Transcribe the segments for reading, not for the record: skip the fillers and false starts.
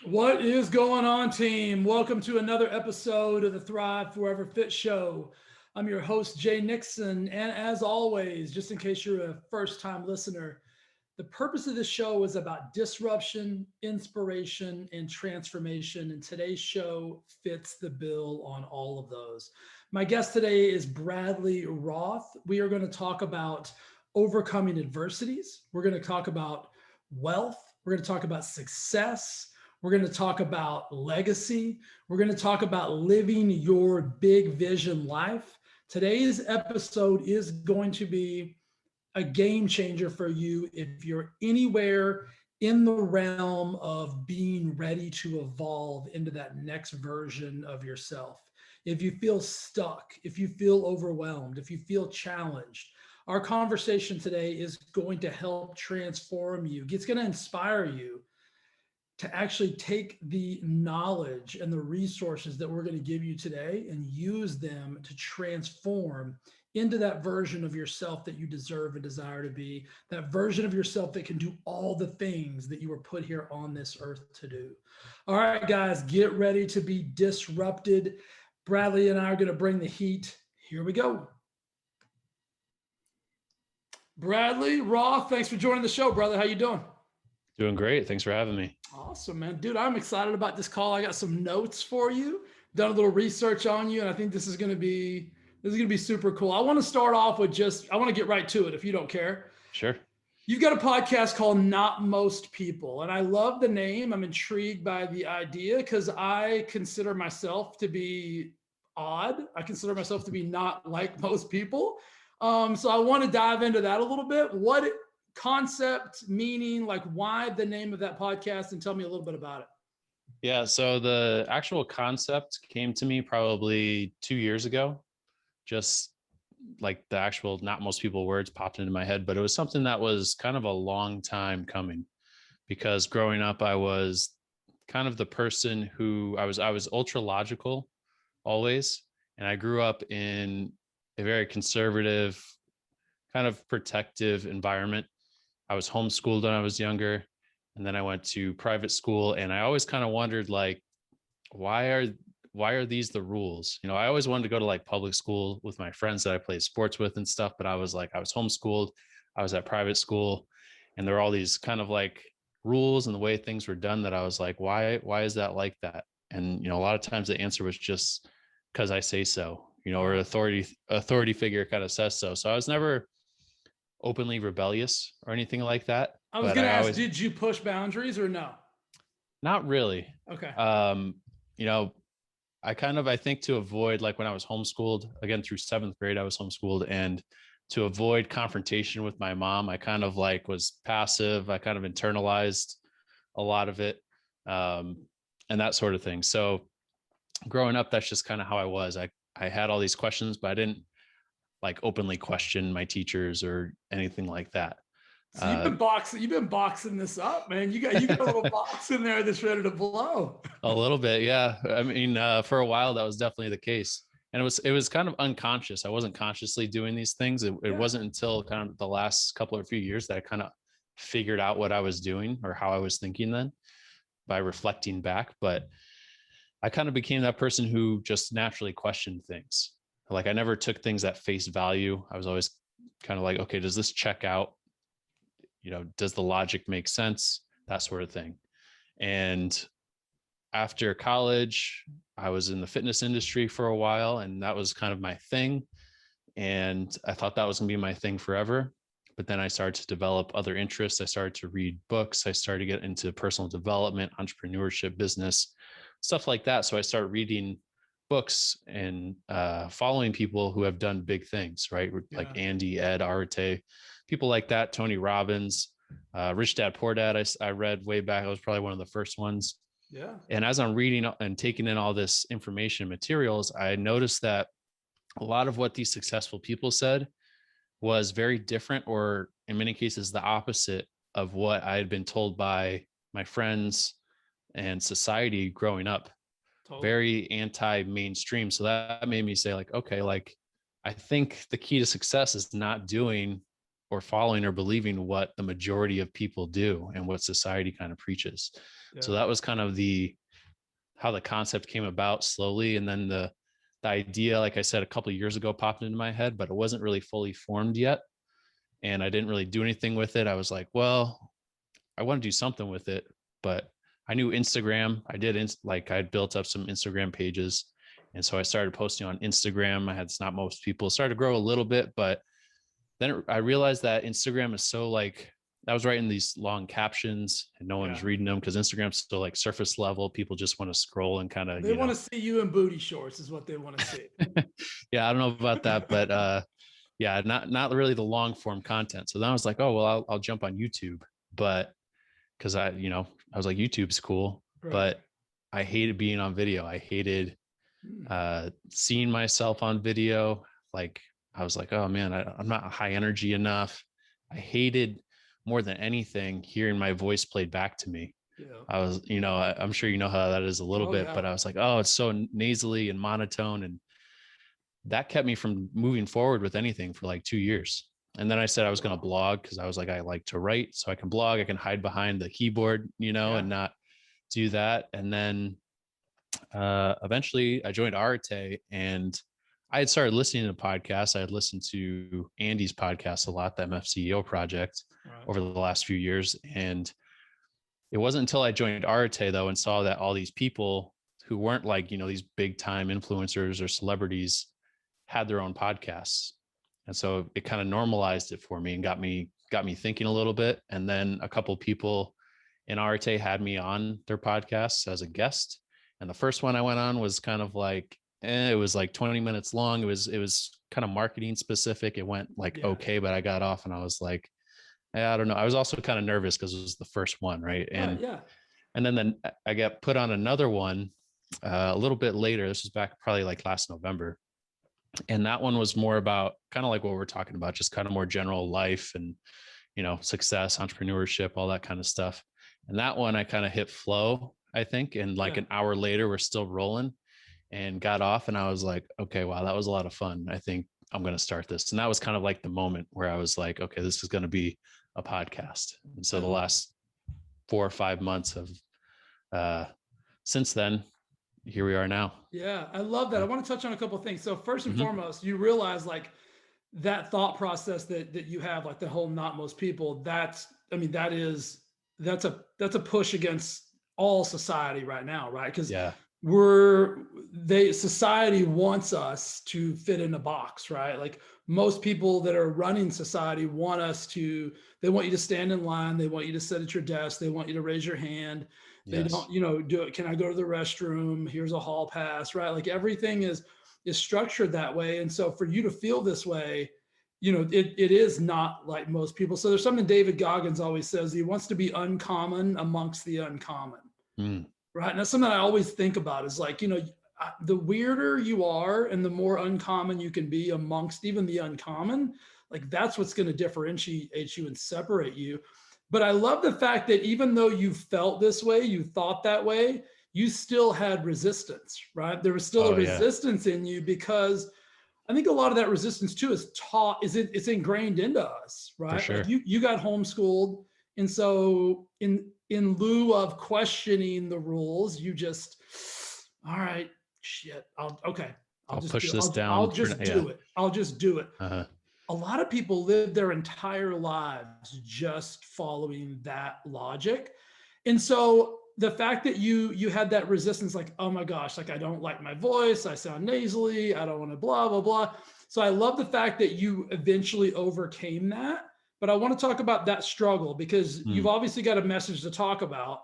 What is going on, team? Welcome to another episode of the Thrive Forever Fit Show. I'm your host, Jay Nixon. And as always, just in case you're a first time listener, the purpose of this show is about disruption, inspiration, and transformation. And today's show fits the bill on all of those. My guest today is Bradley Roth. We are going to talk about overcoming adversities. We're going to talk about wealth. We're going to talk about success. We're going to talk about legacy. We're going to talk about living your big vision life. Today's episode is going to be a game changer for you if you're anywhere in the realm of being ready to evolve into that next version of yourself. If you feel stuck, if you feel overwhelmed, if you feel challenged, our conversation today is going to help transform you. It's going to inspire you to actually take the knowledge and the resources that we're going to give you today and use them to transform into that version of yourself that you deserve and desire to be, that version of yourself that can do all the things that you were put here on this earth to do. All right, guys, get ready to be disrupted. Bradley and I are going to bring the heat. Here we go. Bradley Roth, thanks for joining the show, brother. How you doing? Doing great. Thanks for having me. Awesome, man. Dude, I'm excited about this call. I got some notes for you, done a little research on you, and I think this is going to be super cool. I want to start off with I want to get right to it if you don't care. Sure. You've got a podcast called Not Most People, and I love the name. I'm intrigued by the idea because I consider myself to be odd. I consider myself to be not like most people. So I want to dive into that a little bit. What concept, meaning, like why the name of that podcast, and tell me a little bit about it. Yeah. So the actual concept came to me probably 2 years ago, just like the actual Not Most People words popped into my head, but it was something that was kind of a long time coming because growing up, I was kind of the person who I was ultra logical always. And I grew up in a very conservative, kind of protective environment. I was homeschooled when I was younger, and then I went to private school, and I always kind of wondered, like, why are these the rules? You know, I always wanted to go to like public school with my friends that I played sports with and stuff, but I was homeschooled, I was at private school, and there were all these kind of like rules and the way things were done that I was like, why is that like that? And, you know, a lot of times the answer was just because I say so, you know, or authority figure kind of says so. So I was never openly rebellious or anything like that. I was going to ask, did you push boundaries or no? Not really. Okay. You know, I think to avoid, like when I was homeschooled, again, through 7th grade, I was homeschooled, and to avoid confrontation with my mom, I kind of like was passive. I kind of internalized a lot of it, and that sort of thing. So growing up, that's just kind of how I was. I had all these questions, but I didn't like openly question my teachers or anything like that. So you've been boxing this up, man. You got a little box in there that's ready to blow. A little bit. Yeah. I mean, for a while that was definitely the case, and it was kind of unconscious. I wasn't consciously doing these things. It wasn't until kind of the last couple or few years that I kind of figured out what I was doing or how I was thinking then by reflecting back. But I kind of became that person who just naturally questioned things. Like I never took things at face value. I was always kind of like, okay, does this check out? You know, does the logic make sense? That sort of thing. And after college, I was in the fitness industry for a while, and that was kind of my thing. And I thought that was going to be my thing forever. But then I started to develop other interests. I started to read books. I started to get into personal development, entrepreneurship, business, stuff like that. So I started reading books and following people who have done big things, right? Yeah. Like Andy, Ed, Arte, people like that, Tony Robbins, Rich Dad, Poor Dad. I read way back. I was probably one of the first ones. Yeah. And as I'm reading and taking in all this information and materials, I noticed that a lot of what these successful people said was very different, or in many cases, the opposite of what I had been told by my friends and society growing up. Totally. Very anti-mainstream. So that made me say, like, okay, like I think the key to success is not doing or following or believing what the majority of people do and what society kind of preaches. Yeah. So that was kind of how the concept came about slowly. And then the idea, like I said, a couple of years ago popped into my head, but it wasn't really fully formed yet. And I didn't really do anything with it. I was like, well, I want to do something with it, but I knew Instagram. I'd built up some Instagram pages. And so I started posting on Instagram. I had Not Most People, started to grow a little bit, but then I realized that Instagram is so like, I was writing these long captions and no one's reading them because Instagram's still like surface level. People just want to scroll and kind of, they want to see you in booty shorts is what they want to see. Yeah, I don't know about that, but yeah, not really the long form content. So then I was like, oh, well, I'll jump on YouTube, but because I was like, YouTube's cool, but I hated being on video. I hated seeing myself on video. Like I was like, oh man, I'm not high energy enough. I hated more than anything hearing my voice played back to me. Yeah. I was, I'm sure you know how that is a little bit, but I was like, oh, it's so nasally and monotone. And that kept me from moving forward with anything for like 2 years. And then I said I was going to blog because I was like, I like to write, so I can blog. I can hide behind the keyboard, and not do that. And then eventually I joined Arte, and I had started listening to podcasts. I had listened to Andy's podcast a lot, the MF CEO project, over the last few years. And it wasn't until I joined Arte though, and saw that all these people who weren't like, these big time influencers or celebrities had their own podcasts. And so it kind of normalized it for me and got me thinking a little bit. And then a couple of people in Arte had me on their podcasts as a guest. And the first one I went on was kind of like, it was like 20 minutes long. It was kind of marketing specific. It went like, okay, but I got off and I was like, I don't know. I was also kind of nervous because it was the first one. Right. And, and then I got put on another one a little bit later. This was back probably like last November. And that one was more about kind of like what we're talking about, just kind of more general life and, success, entrepreneurship, all that kind of stuff. And that one I kind of hit flow, I think. And like an hour later, we're still rolling, and got off. And I was like, okay, wow, that was a lot of fun. I think I'm going to start this. And that was kind of like the moment where I was like, okay, this is going to be a podcast. And so the last 4 or 5 months of since then, here we are now. Yeah, I love that. I want to touch on a couple of things. So first and foremost, you realize like that thought process that you have, like the whole Not Most People, that's a push against all society right now, right? Because society wants us to fit in a box, right? Like most people that are running society they want you to stand in line. They want you to sit at your desk. They want you to raise your hand. They don't, do it. Can I go to the restroom? Here's a hall pass, right? Like everything is structured that way. And so for you to feel this way, it is not like most people. So there's something David Goggins always says. He wants to be uncommon amongst the uncommon. Right. And that's something I always think about is like, the weirder you are and the more uncommon you can be amongst even the uncommon, like that's what's going to differentiate you and separate you. But I love the fact that even though you felt this way, you thought that way, you still had resistance, right? There was still a resistance in you, because I think a lot of that resistance too is it's ingrained into us, right? For sure. Like you got homeschooled. And so in lieu of questioning the rules, you just, all right, shit, I'll just do it. Uh-huh. A lot of people live their entire lives just following that logic. And so the fact that you had that resistance, like, oh my gosh, like I don't like my voice, I sound nasally, I don't want to blah, blah, blah. So I love the fact that you eventually overcame that. But I want to talk about that struggle, because you've obviously got a message to talk about,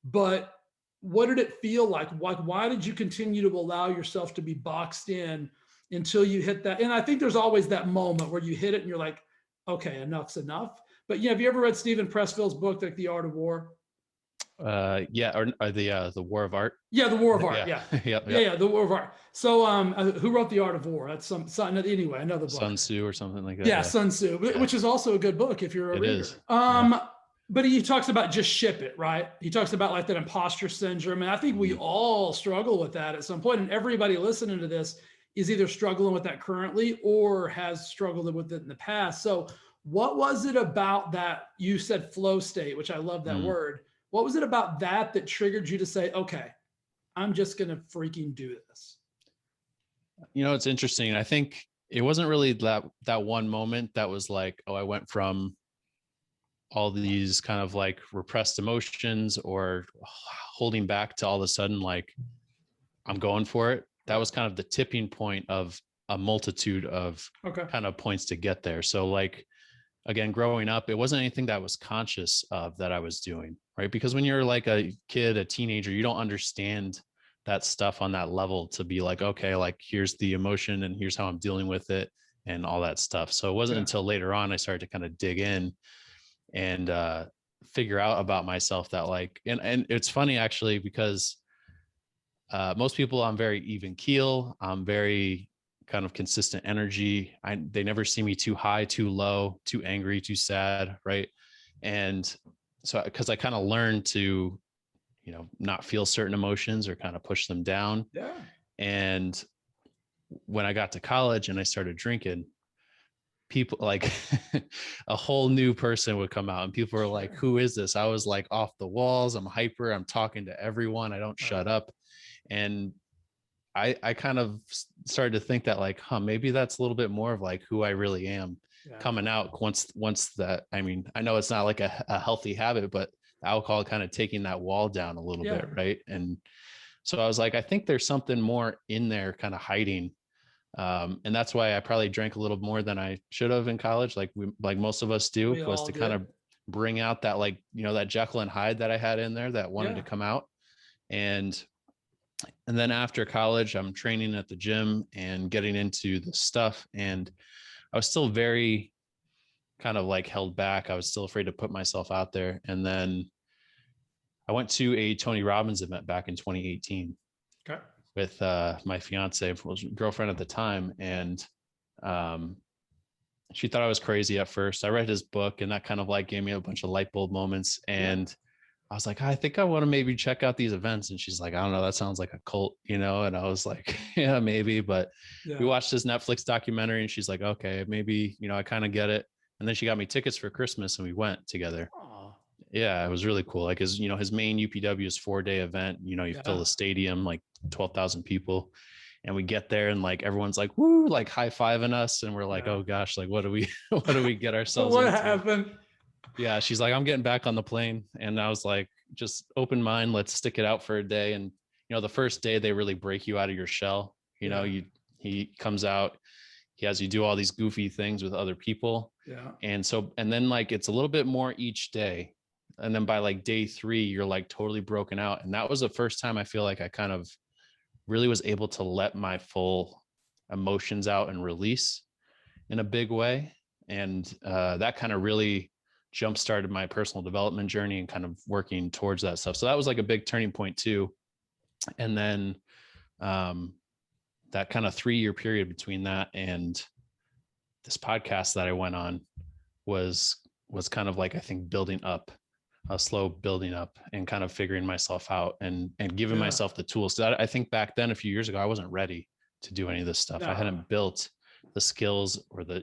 but what did it feel like? Why did you continue to allow yourself to be boxed in until you hit that? And I think there's always that moment where you hit it and you're like, okay, enough's enough. But have you ever read Stephen Pressfield's book, like The Art of War? Or the War of Art. Yeah, the War of Art. Yeah, the War of Art. So, who wrote The Art of War? That's anyway, another book. Sun Tzu or something like that. Yeah, Sun Tzu, which is also a good book if you're a reader. But he talks about just ship it, right? He talks about like that imposter syndrome, and I think we all struggle with that at some point. And everybody listening to this is either struggling with that currently or has struggled with it in the past. So, What was it about that? You said flow state, which I love that Mm. word. What was it about that triggered you to say, okay, I'm just going to freaking do this? It's interesting. I think it wasn't really that one moment that was like, oh, I went from all these kind of like repressed emotions or holding back to all of a sudden, like, I'm going for it. That was kind of the tipping point of a multitude of kind of points to get there. So like, again, growing up, it wasn't anything that I was conscious of that I was doing, right? Because when you're like a kid, a teenager, you don't understand that stuff on that level to be like, okay, like here's the emotion and here's how I'm dealing with it and all that stuff. So it wasn't until later on I started to kind of dig in and figure out about myself that like, and it's funny actually, because most people, I'm very even keel. I'm very kind of consistent energy. They never see me too high, too low, too angry, too sad. Right. And so, cause I kind of learned to, not feel certain emotions or kind of push them down. Yeah. And when I got to college and I started drinking, people like a whole new person would come out and people were like, who is this? I was like off the walls. I'm hyper. I'm talking to everyone. I don't shut up. And I kind of started to think that like, maybe that's a little bit more of like who I really am coming out once that, I mean, I know it's not like a healthy habit, but alcohol kind of taking that wall down a little bit. Right. And so I was like, I think there's something more in there kind of hiding. And that's why I probably drank a little more than I should have in college. Like most of us do, was to kind of bring out that, like, that Jekyll and Hyde that I had in there that wanted to come out. And then after college, I'm training at the gym and getting into the stuff. And I was still very kind of like held back. I was still afraid to put myself out there. And then I went to a Tony Robbins event back in 2018 with my fiance, was girlfriend at the time. And she thought I was crazy at first. I read his book and that kind of like gave me a bunch of light bulb moments. And I was like, I think I want to maybe check out these events. And she's like, I don't know, that sounds like a cult, And I was like, yeah, maybe. But we watched this Netflix documentary and she's like, okay, maybe, I kind of get it. And then she got me tickets for Christmas and we went together. Aww. Yeah, it was really cool. Like his main UPW is 4-day event. You fill the stadium, like 12,000 people. And we get there and like, everyone's like, woo, like high fiving us. And we're like, oh gosh, like, what do we get ourselves into? What happened? Yeah. She's like, I'm getting back on the plane. And I was like, just open mind, let's stick it out for a day. And, the first day they really break you out of your shell. He comes out, he has you do all these goofy things with other people. Yeah. And then like, it's a little bit more each day. And then by like day 3, you're like totally broken out. And that was the first time I feel like I kind of really was able to let my full emotions out and release in a big way. And that kind of really jump-started my personal development journey and kind of working towards that stuff. So that was like a big turning point too. And then that kind of 3-year period between that and this podcast that I went on was kind of like, I think, building up, a slow building up and kind of figuring myself out and giving myself the tools. So I think back then, a few years ago, I wasn't ready to do any of this stuff. I hadn't built the skills or the,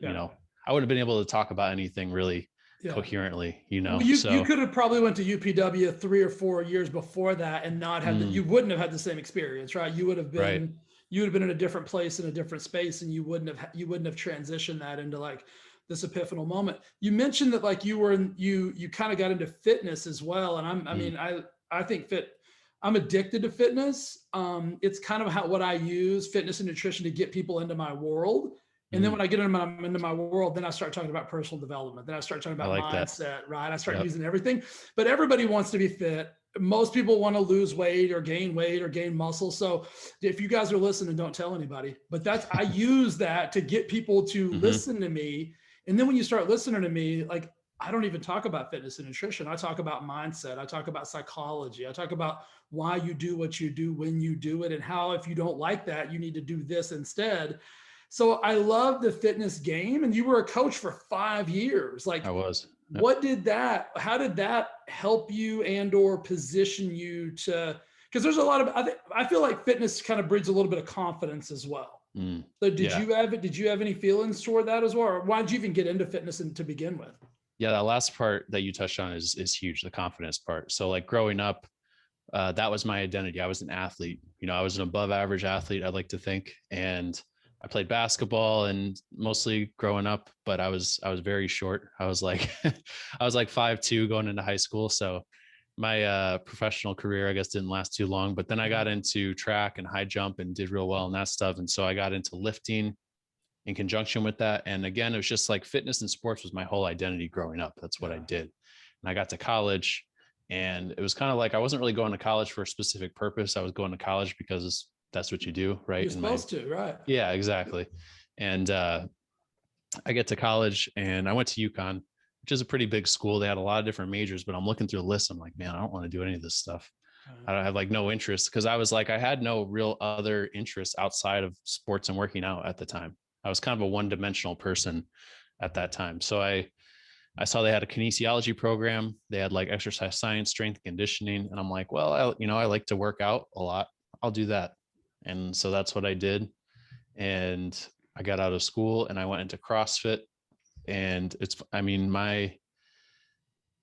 I wouldn't have been able to talk about anything really coherently, Well, you could have probably went to UPW 3 or 4 years before that and not had you wouldn't have had the same experience, right? You would have been you would have been in a different place, in a different space, and you wouldn't have transitioned that into like this epiphanal moment. You mentioned that like you kind of got into fitness as well. And I think I'm addicted to fitness. It's kind of what I use, fitness and nutrition, to get people into my world. And then when I get into my world, then I start talking about personal development. Then I start talking about mindset, right? I start using everything, but everybody wants to be fit. Most people want to lose weight or gain muscle. So if you guys are listening, don't tell anybody, but I use that to get people to listen to me. And then when you start listening to me, like, I don't even talk about fitness and nutrition. I talk about mindset. I talk about psychology. I talk about why you do what you do when you do it, and how, if you don't like that, you need to do this instead. So I love the fitness game. And you were a coach for 5 years. Like, I was. Yep. How did that help you or position you to, because there's a lot of, I feel like fitness kind of breeds a little bit of confidence as well. So Yeah. did you have any feelings toward that as well? Or why did you even get into fitness to begin with? Yeah. That last part that you touched on is huge. The confidence part. So like growing up, that was my identity. I was an athlete. I was an above average athlete, I'd like to think. And I played basketball and mostly growing up, but I was very short. I was like, I was like 5'2" going into high school. So my professional career, I guess, didn't last too long, but then I got into track and high jump and did real well in that stuff. And so I got into lifting in conjunction with that. And again, it was just like fitness and sports was my whole identity growing up. That's what I did. And I got to college and it was kind of like, I wasn't really going to college for a specific purpose. I was going to college because that's what you do. Right. You're supposed to, right? Yeah, exactly. And I get to college and I went to UConn, which is a pretty big school. They had a lot of different majors, but I'm looking through the list. I'm like, man, I don't want to do any of this stuff. I don't have like no interest because I was like, I had no real other interests outside of sports and working out at the time. I was kind of a one-dimensional person at that time. So I saw they had a kinesiology program. They had like exercise science, strength conditioning. And I'm like, well, I like to work out a lot. I'll do that. And so that's what I did. And I got out of school and I went into CrossFit. And the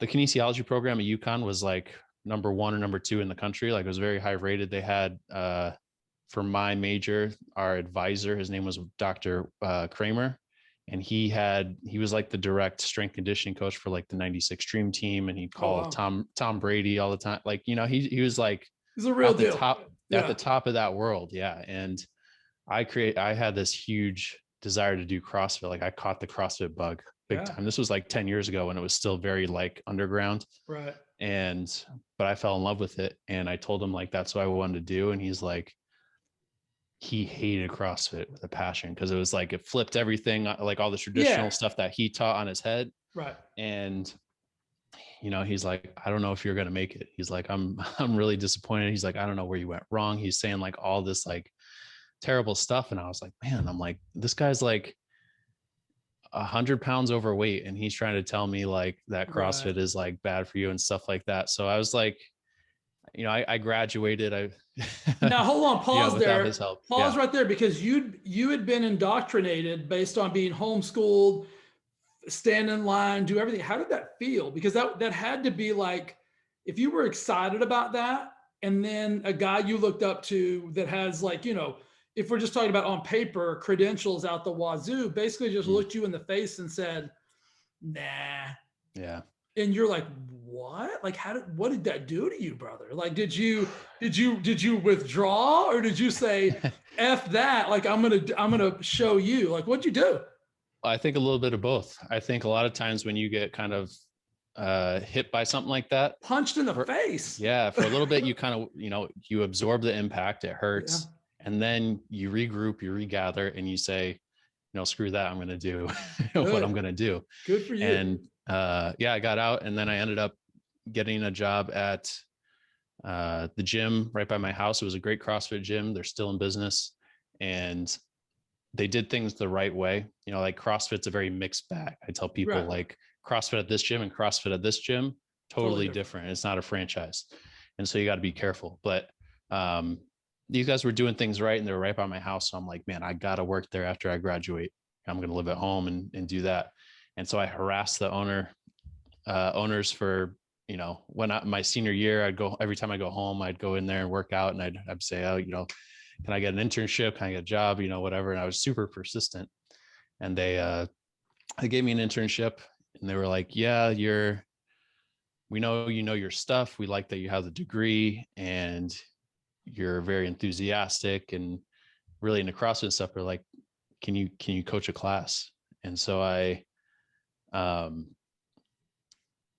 kinesiology program at UConn was like number 1 or number 2 in the country. Like it was very high rated. They had, for my major, our advisor, his name was Dr. Kramer. And he was like the direct strength conditioning coach for like the 96 Dream Team. And he'd call Tom Brady all the time. Like, he was like, he's a real deal. At the top of that world. Yeah. And I had this huge desire to do CrossFit. Like I caught the CrossFit bug big time. This was like 10 years ago when it was still very like underground. Right. But I fell in love with it. And I told him like, that's what I wanted to do. And he's like, he hated CrossFit with a passion because it was like, it flipped everything, like all the traditional stuff that he taught on his head. Right. And he's like, I don't know if you're going to make it. He's like, I'm really disappointed. He's like, I don't know where you went wrong. He's saying like all this like terrible stuff. And I was like, man, I'm like, this guy's like 100 pounds overweight. And he's trying to tell me like that CrossFit is like bad for you and stuff like that. So I was like, I graduated. Now hold on, pause there. His help. Pause right there, because you had been indoctrinated based on being homeschooled, stand in line, do everything. How did that feel? Because that had to be like, if you were excited about that, and then a guy you looked up to that has like, if we're just talking about on paper credentials out the wazoo, basically just looked you in the face and said, nah. Yeah. And you're like, what? Like, what did that do to you, brother? Like, did you withdraw, or did you say, F that? Like, I'm going to show you. Like, what'd you do? I think a little bit of both. I think a lot of times when you get kind of hit by something like that, punched in the face. Yeah. For a little bit, you kind of, you absorb the impact, it hurts. Yeah. And then you regroup, you regather, and you say, screw that. I'm going to do what I'm going to do. Good for you. And I got out, and then I ended up getting a job at the gym right by my house. It was a great CrossFit gym. They're still in business, and they did things the right way. Like CrossFit's a very mixed bag. I tell people like CrossFit at this gym and CrossFit at this gym, totally different. It's not a franchise. And so you got to be careful. But these guys were doing things right, and they were right by my house. So I'm like, man, I got to work there after I graduate. I'm going to live at home and do that. And so I harassed the owners for, my senior year, every time I go home, I'd go in there and work out, and I'd say, oh, can I get an internship? Can I get a job? Whatever. And I was super persistent, and they gave me an internship, and they were like, yeah, we know, your stuff. We like that you have the degree and you're very enthusiastic and really into CrossFit and stuff. They're like, can you coach a class? And so I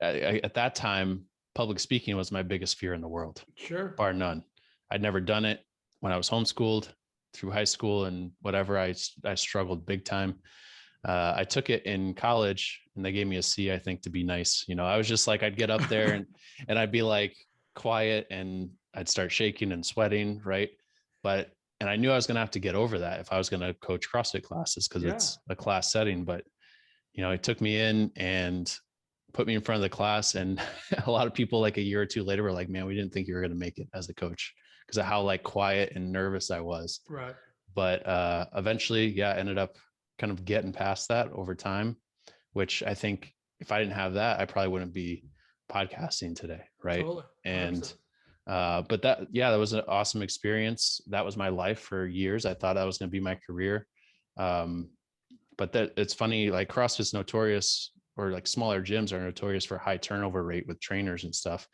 at that time, public speaking was my biggest fear in the world. Sure. Bar none. I'd never done it when I was homeschooled through high school and whatever. I struggled big time. I took it in college, and they gave me a C, I think, to be nice. I was just like, I'd get up there and I'd be like quiet, and I'd start shaking and sweating. Right. And I knew I was going to have to get over that if I was going to coach CrossFit classes, because it's a class setting. But, it took me in and put me in front of the class. And a lot of people like a year or two later were like, man, we didn't think you were going to make it as a coach because of how like quiet and nervous I was. Right. But eventually, yeah, ended up kind of getting past that over time, which I think if I didn't have that, I probably wouldn't be podcasting today. Right. Totally. And 100%. but that was an awesome experience. That was my life for years. I thought that was going to be my career. Um, but that it's funny, like CrossFit's notorious, or like smaller gyms are notorious for high turnover rate with trainers and stuff.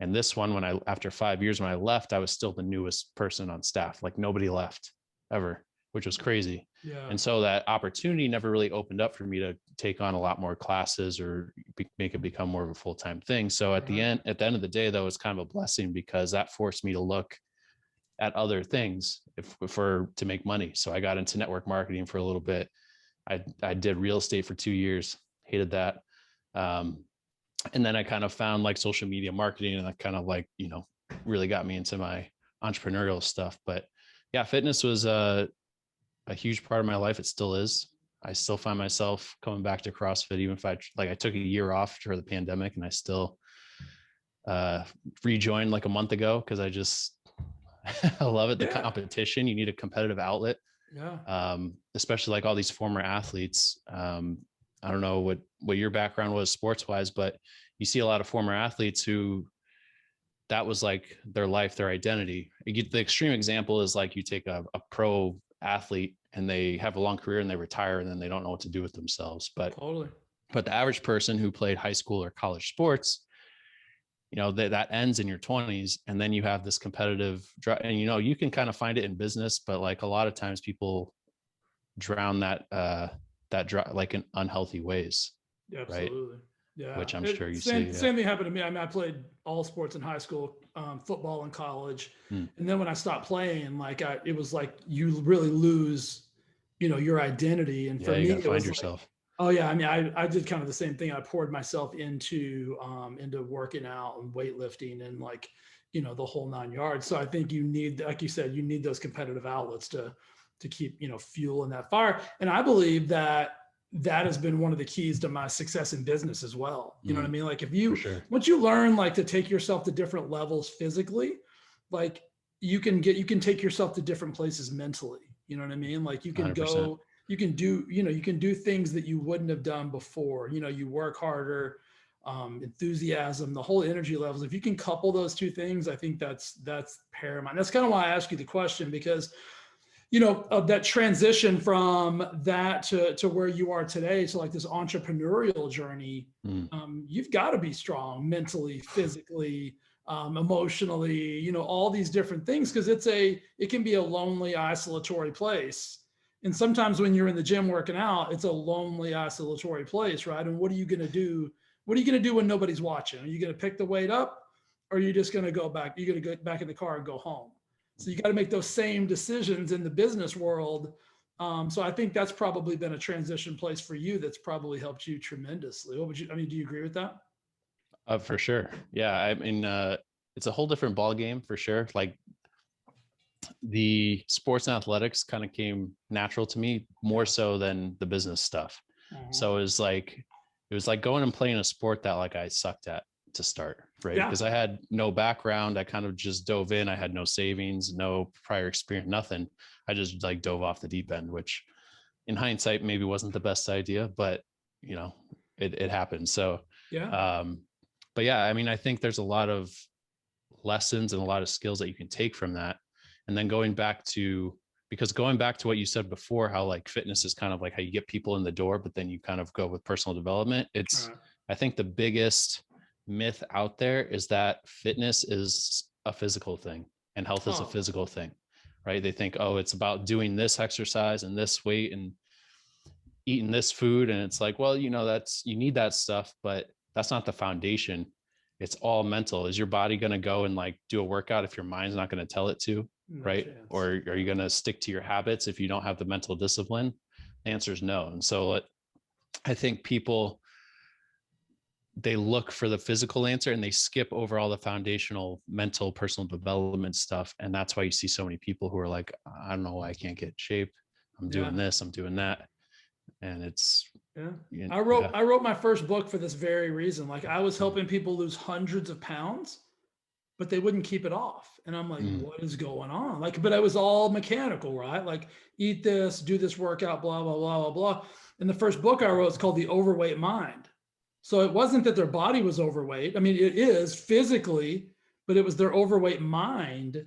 And this one, after 5 years, when I left, I was still the newest person on staff. Like nobody left ever, which was crazy. Yeah. And so that opportunity never really opened up for me to take on a lot more classes or make it become more of a full-time thing. So at the end of the day, though, it's kind of a blessing, because that forced me to look at other things to make money. So I got into network marketing for a little bit. I did real estate for 2 years, hated that. And then I kind of found like social media marketing, and that kind of like, really got me into my entrepreneurial stuff. But yeah, fitness was a huge part of my life. It still is. I still find myself coming back to CrossFit, even if I took a year off for the pandemic, and I still rejoined like a month ago, because I love it. The competition, you need a competitive outlet. Yeah. Especially like all these former athletes. I don't know what your background was sports wise, but you see a lot of former athletes who that was like their life, their identity. The extreme example is like you take a pro athlete and they have a long career and they retire, and then they don't know what to do with themselves. But the average person who played high school or college sports, that ends in your 20s, and then you have this competitive drive, and you can kind of find it in business, but like a lot of times people drown that drive like in unhealthy ways. Yeah, absolutely. Right? Yeah. Which I'm sure you same, see. Same thing happened to me. I mean, I played all sports in high school, football in college. And then when I stopped playing, like it was like you really lose, your identity. And for me, you gotta it was find yourself. like, oh yeah, I mean, I did kind of the same thing. I poured myself into working out and weightlifting and like, the whole 9 yards. So I think you need, like you said, you need those competitive outlets to keep, fuel in that fire. And I believe that has been one of the keys to my success in business as well. You know what I mean? Like once you learn like to take yourself to different levels physically, like you can take yourself to different places mentally. You know what I mean? Like you can 100%. you can do things that you wouldn't have done before. You work harder, enthusiasm, the whole energy levels. If you can couple those two things, I think that's paramount. That's kind of why I asked you the question, because of that transition from that to where you are today, to like this entrepreneurial journey, you've got to be strong mentally, physically, emotionally, all these different things, because it can be a lonely, isolatory place. And sometimes when you're in the gym working out, it's a lonely, isolatory place, right? And what are you going to do? What are you going to do when nobody's watching? Are you going to pick the weight up, or are you just going to go back? You're going to go back in the car and go home. So you got to make those same decisions in the business world. So I think that's probably been a transition place for you that's probably helped you tremendously. Do you agree with that? For sure. Yeah. I mean, it's a whole different ball game for sure. Like the sports and athletics kind of came natural to me more so than the business stuff. So it was like going and playing a sport that like I sucked at to start, right? Because I had no background. I kind of just dove in. I had no savings, no prior experience, nothing. I just like dove off the deep end, which in hindsight maybe wasn't the best idea, but it happened. So but yeah, I mean, I think there's a lot of lessons and a lot of skills that you can take from that. And then going back to what you said before, how like fitness is kind of like how you get people in the door, but then you kind of go with personal development. I think the biggest myth out there is that fitness is a physical thing and health is a physical thing, right? They think, oh, it's about doing this exercise and this weight and eating this food. And it's like, well, you need that stuff, but that's not the foundation. It's all mental. Is your body going to go and like do a workout if your mind's not going to tell it to, right? Or are you going to stick to your habits if you don't have the mental discipline? The answer is no. And so I think people, they look for the physical answer and they skip over all the foundational mental personal development stuff. And that's why you see so many people who are like, I don't know why I can't get in shape. I'm doing this, I'm doing that. And it's, I wrote my first book for this very reason. Like I was helping people lose hundreds of pounds, but they wouldn't keep it off. And I'm like, Mm. what is going on? Like, but it was all mechanical, right? Like, eat this, do this workout, blah, blah, blah, blah, blah. And the first book I wrote is called The Overweight Mind. So it wasn't that their body was overweight. I mean, it is physically, but it was their overweight mind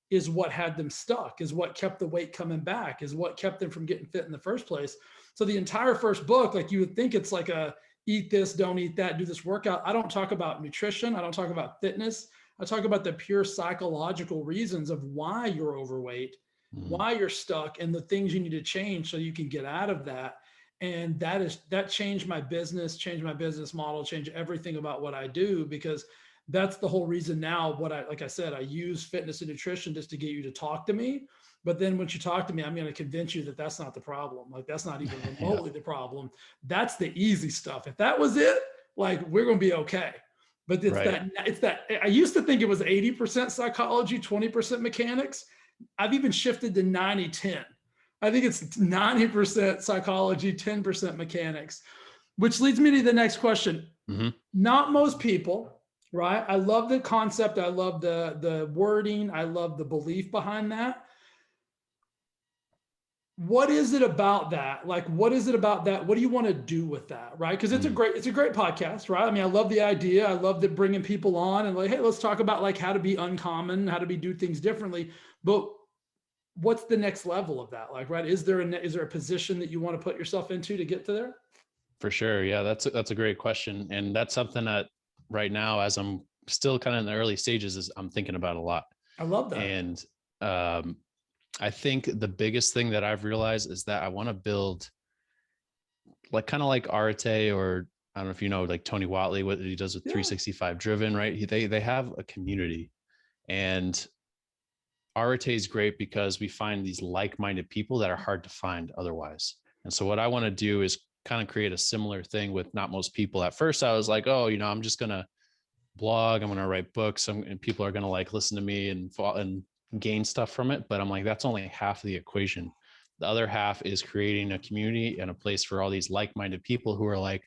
is what had them stuck, is what kept the weight coming back, is what kept them from getting fit in the first place. So the entire first book, like you would think it's like a eat this, don't eat that, do this workout. I don't talk about nutrition. I don't talk about fitness. I talk about the pure psychological reasons of why you're overweight, why you're stuck, and the things you need to change so you can get out of that. And that changed my business, changed my business model, changed everything about what I do, because that's the whole reason now. Like I said, I use fitness and nutrition just to get you to talk to me. But then once you talk to me, I'm going to convince you that that's not the problem. Like, that's not even remotely the problem. That's the easy stuff. If that was it, like, we're going to be okay. But it's that I used to think it was 80% psychology, 20% mechanics. I've even shifted to 90-10. I think it's 90% psychology, 10% mechanics, which leads me to the next question. Not most people, right? I love the concept. I love the wording. I love the belief behind that. What is it about that? Like, what is it about that? What do you want to do with that? Right. Because it's a great podcast, right? I mean, I love the idea. I love that bringing people on and like, hey, let's talk about like how to be uncommon, how to do things differently. But what's the next level of that? Like, right. Is there a position that you want to put yourself into to get to there? For sure. Yeah. That's a great question. And that's something that right now, as I'm still kind of in the early stages, is I'm thinking about a lot. I love that. And, I think the biggest thing that I've realized is that I want to build like kind of like Arete, or I don't know if you know, like Tony Watley, what he does with 365 Driven, right? They have a community, and Arete is great because we find these like-minded people that are hard to find otherwise. And so what I want to do is kind of create a similar thing with Not Most People. At first I was like, oh, I'm just going to blog, I'm going to write books, and people are going to like listen to me and gain stuff from it. But I'm like, that's only half of the equation. The other half is creating a community and a place for all these like-minded people who are like,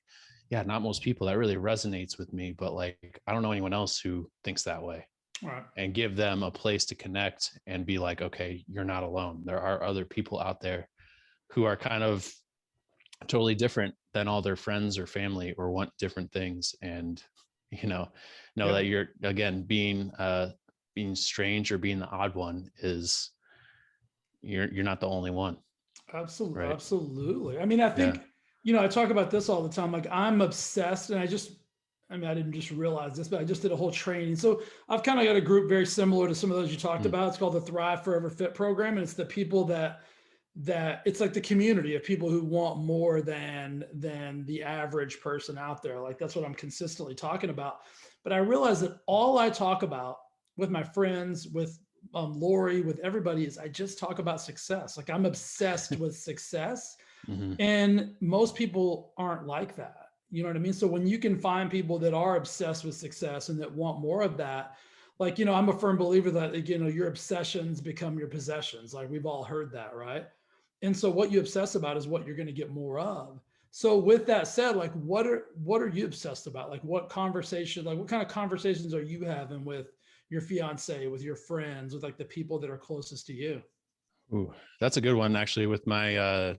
yeah, Not Most People, that really resonates with me, but like, I don't know anyone else who thinks that way. Right. And give them a place to connect and be like, okay, you're not alone. There are other people out there who are kind of totally different than all their friends or family, or want different things. And, that you're, again, being strange or being the odd one is you're not the only one. Absolutely. Right? Absolutely. I mean, I think, I talk about this all the time. Like, I'm obsessed, and I didn't just realize this, but I just did a whole training. So I've kind of got a group very similar to some of those you talked about. It's called the Thrive Forever Fit program. And it's the people that it's like the community of people who want more than the average person out there. Like, that's what I'm consistently talking about. But I realize that all I talk about with my friends, with Lori, with everybody, is I just talk about success. Like, I'm obsessed with success. And most people aren't like that. You know what I mean? So when you can find people that are obsessed with success and that want more of that, like, I'm a firm believer that, your obsessions become your possessions. Like, we've all heard that, right? And so what you obsess about is what you're going to get more of. So with that said, like, what are you obsessed about? Like, what kind of conversations are you having with your fiance, with your friends, with like the people that are closest to you? Ooh, that's a good one, actually, with my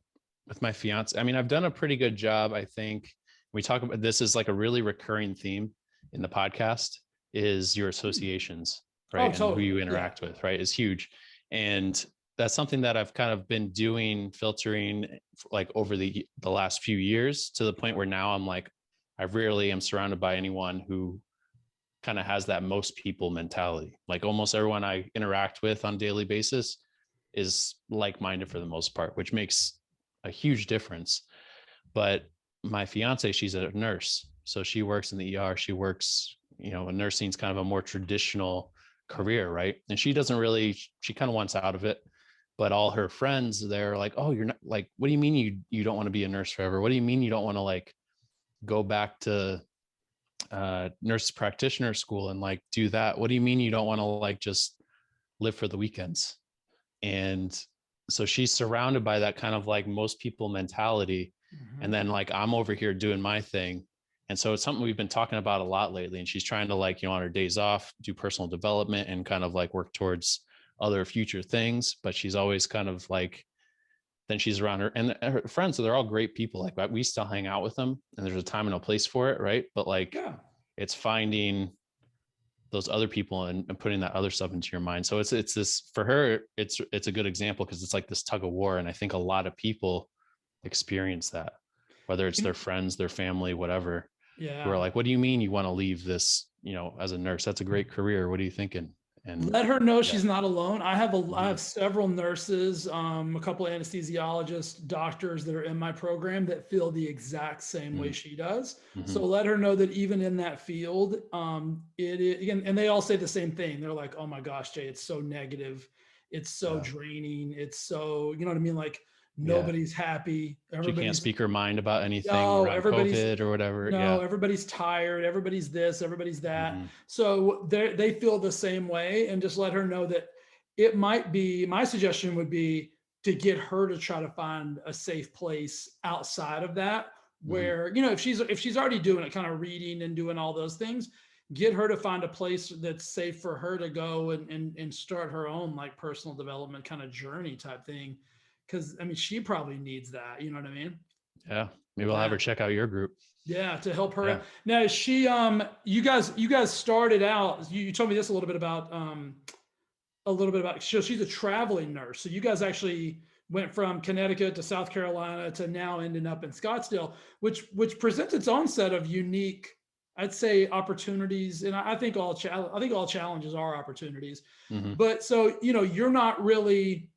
fiance. I mean, I've done a pretty good job. I think we talk about this is like a really recurring theme in the podcast, is your associations, right? Oh, totally. And who you interact with, right, is huge. And that's something that I've kind of been doing, filtering like over the last few years, to the point where now I'm like, I rarely am surrounded by anyone who kind of has that most people mentality. Like, almost everyone I interact with on a daily basis is like-minded for the most part, which makes a huge difference. But my fiance, she's a nurse. So she works in the ER. She works, nursing is kind of a more traditional career, right? And she kind of wants out of it. But all her friends, they're like, oh, you're not, like, what do you mean you don't want to be a nurse forever? What do you mean you don't want to like go back to nurse practitioner school and like do that? What do you mean you don't want to like just live for the weekends? And so she's surrounded by that kind of like most people mentality. And then like I'm over here doing my thing, And so it's something we've been talking about a lot lately. And she's trying to like, on her days off, do personal development and kind of like work towards other future things. But she's always kind of like, then she's around her and her friends. So they're all great people. Like we still hang out with them and there's a time and a place for it. Right. But like, it's finding those other people and putting that other stuff into your mind. So it's this, for her, it's a good example because it's like this tug of war. And I think a lot of people experience that, whether it's their friends, their family, whatever, who are like, what do you mean you want to leave this, as a nurse? That's a great career. What are you thinking? And let her know she's not alone. I have several nurses, a couple of anesthesiologists, doctors that are in my program that feel the exact same way she does. So let her know that even in that field, again, and they all say the same thing. They're like, oh my gosh, Jay, it's so negative. It's so draining. It's so, you know what I mean? Like nobody's happy. She can't speak her mind about anything around COVID or whatever. No, everybody's tired. Everybody's this, everybody's that. So they feel the same way, and just let her know that it might be, my suggestion would be to get her to try to find a safe place outside of that where, if she's already doing it, kind of reading and doing all those things, get her to find a place that's safe for her to go and start her own like personal development kind of journey type thing. Cause I mean, she probably needs that, you know what I mean? Yeah. Maybe we'll have her check out your group. Yeah. To help her. Yeah. Now she, you guys started out, you told me this a little bit about, so she's a traveling nurse. So you guys actually went from Connecticut to South Carolina to now ending up in Scottsdale, which presents its own set of unique, I'd say, opportunities. And I think all challenges are opportunities, but so, you're not really,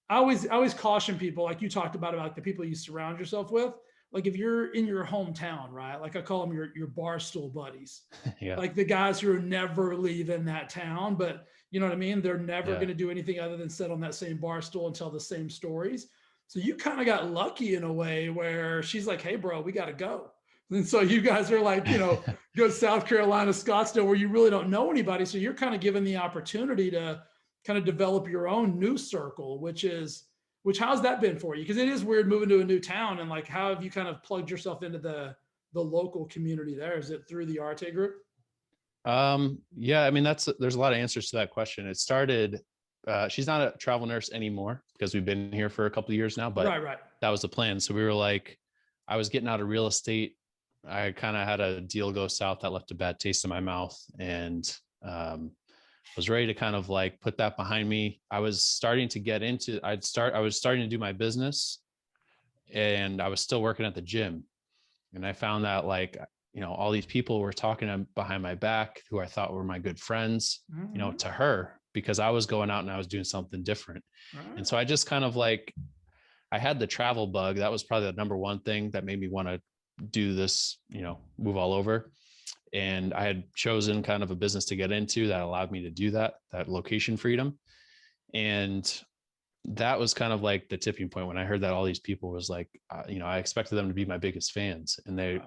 I always caution people, like you talked about the people you surround yourself with. Like if you're in your hometown, right? Like I call them your bar stool buddies, like the guys who are never leaving that town, but you know what I mean? They're never going to do anything other than sit on that same bar stool and tell the same stories. So you kind of got lucky in a way where she's like, hey bro, we got to go. And so you guys are like, go to South Carolina, Scottsdale, where you really don't know anybody. So you're kind of given the opportunity to kind of develop your own new circle, which how's that been for you? Because it is weird moving to a new town, and like, how have you kind of plugged yourself into the local community there? Is it through the Arte group? Yeah, I mean, there's a lot of answers to that question. It started, she's not a travel nurse anymore because we've been here for a couple of years now, but right. That was the plan. So we were like, I was getting out of real estate. I kind of had a deal go south that left a bad taste in my mouth, and was ready to kind of like put that behind me. I was starting to get into, I was starting to do my business, and I was still working at the gym. And I found that like, all these people were talking behind my back who I thought were my good friends, to her, because I was going out and I was doing something different. And so I just kind of like, I had the travel bug. That was probably the number one thing that made me want to do this, move all over. And I had chosen kind of a business to get into that allowed me to do that location freedom. And that was kind of like the tipping point when I heard that all these people was like, I expected them to be my biggest fans. And they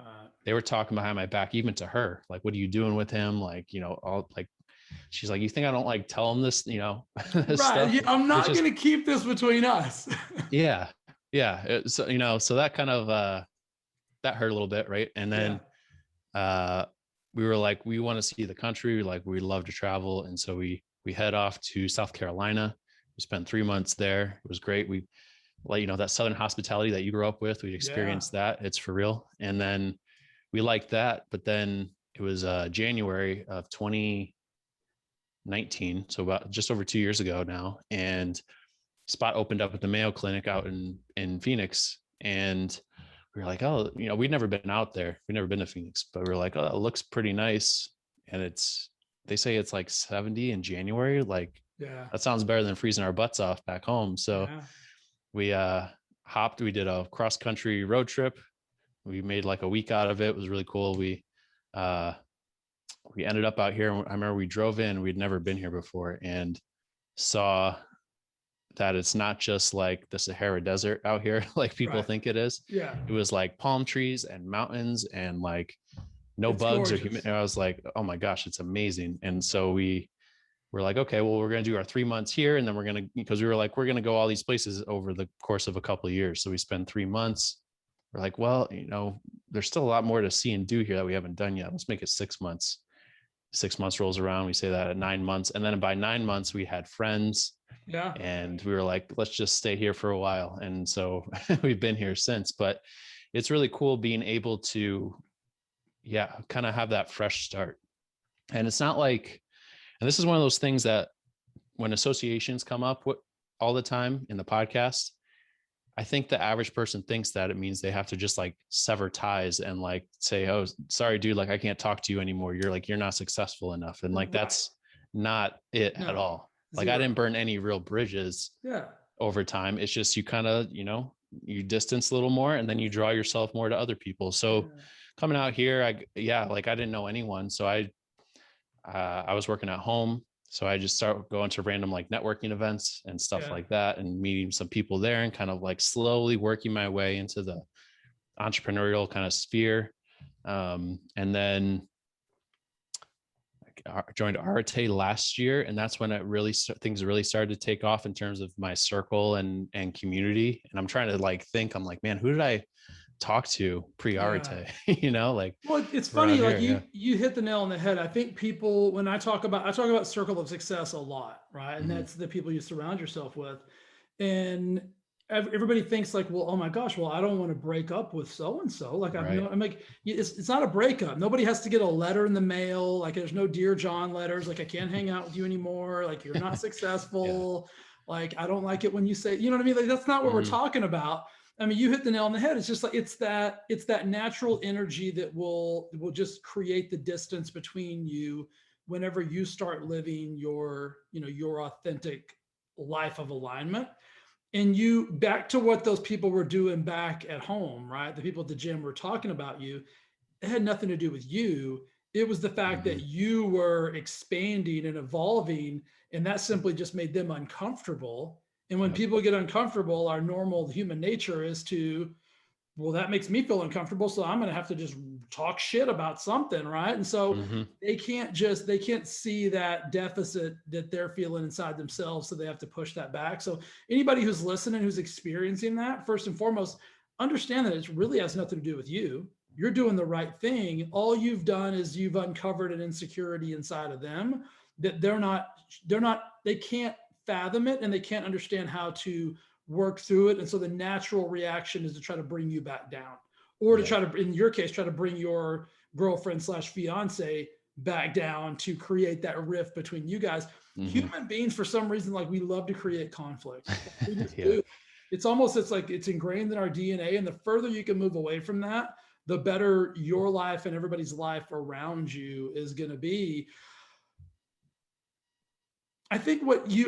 were talking behind my back, even to her, like, what are you doing with him? Like, all like, she's like, you think I don't like tell him this, this right. stuff? Yeah, I'm not going to keep this between us. Yeah. So, so that kind of, that hurt a little bit. Right. And then, we were like, we want to see the country. Like, we love to travel. And so we head off to South Carolina. We spent 3 months there. It was great. We like, that Southern hospitality that you grew up with, we experienced that. It's for real. And then we liked that. But then it was January of 2019. So about just over 2 years ago now. And spot opened up at the Mayo Clinic out in Phoenix. And we were like, oh, we'd never been out there. We'd never been to Phoenix, but we were like, oh, it looks pretty nice. And they say it's like 70 in January. Like, that sounds better than freezing our butts off back home. So we we did a cross country road trip. We made like a week out of it. It was really cool. We ended up out here. I remember we drove in, we'd never been here before, and saw that it's not just like the Sahara Desert out here, like people think it is. Yeah. It was like palm trees and mountains and like no bugs or human. I was like, oh my gosh, it's amazing. And so we're like, okay, well, we're going to do our 3 months here. And then because we were like, we're going to go all these places over the course of a couple of years. So we spent 3 months we're like, well, there's still a lot more to see and do here that we haven't done yet. Let's make it 6 months. 6 months rolls around. We say that at 9 months. And then by 9 months, we had friends. Yeah. And we were like, let's just stay here for a while. And so we've been here since. But it's really cool being able to, kind of have that fresh start. And it's not like, and this is one of those things that when associations come up all the time in the podcast, I think the average person thinks that it means they have to just like sever ties and like say, oh, sorry, dude, like I can't talk to you anymore. You're not successful enough. And like, that's not it at all. Like I didn't burn any real bridges over time. It's just, you kind of, you distance a little more and then you draw yourself more to other people. So coming out here, I didn't know anyone. So I was working at home. So I just started going to random like networking events and stuff like that and meeting some people there and kind of like slowly working my way into the entrepreneurial kind of sphere. And then I joined Arte last year. And that's when things really started to take off in terms of my circle and community. And I'm trying to like think, I'm like, man, who did I talk to pre-Arte? Well, it's funny, like you hit the nail on the head. I think people, when I talk about circle of success a lot, right? And that's the people you surround yourself with. And everybody thinks like, well, oh my gosh, well, I don't want to break up with so-and-so. Like I'm like, it's not a breakup. Nobody has to get a letter in the mail. Like there's no Dear John letters. Like I can't hang out with you anymore. Like you're not successful. Like, I don't like it when you say, you know what I mean? Like that's not what we're talking about. I mean, you hit the nail on the head. It's just like, it's that natural energy that will just create the distance between you whenever you start living your authentic life of alignment. And you, back to what those people were doing back at home, right? The people at the gym were talking about you. It had nothing to do with you. It was the fact that you were expanding and evolving, and that simply just made them uncomfortable. And when people get uncomfortable, our normal human nature is to, well, that makes me feel uncomfortable, so I'm going to have to just talk shit about something, right? And so they can't see that deficit that they're feeling inside themselves, so they have to push that back. So anybody who's listening, who's experiencing that, first and foremost, understand that it really has nothing to do with you. You're doing the right thing. All you've done is you've uncovered an insecurity inside of them that they can't fathom it, and they can't understand how to work through it. And so the natural reaction is to try to bring you back down, or to try to, in your case, try to bring your girlfriend / fiance back down to create that rift between you guys. Human beings, for some reason, like we love to create conflict. We just do. It's like it's ingrained in our DNA. And the further you can move away from that, the better your life and everybody's life around you is going to be. I think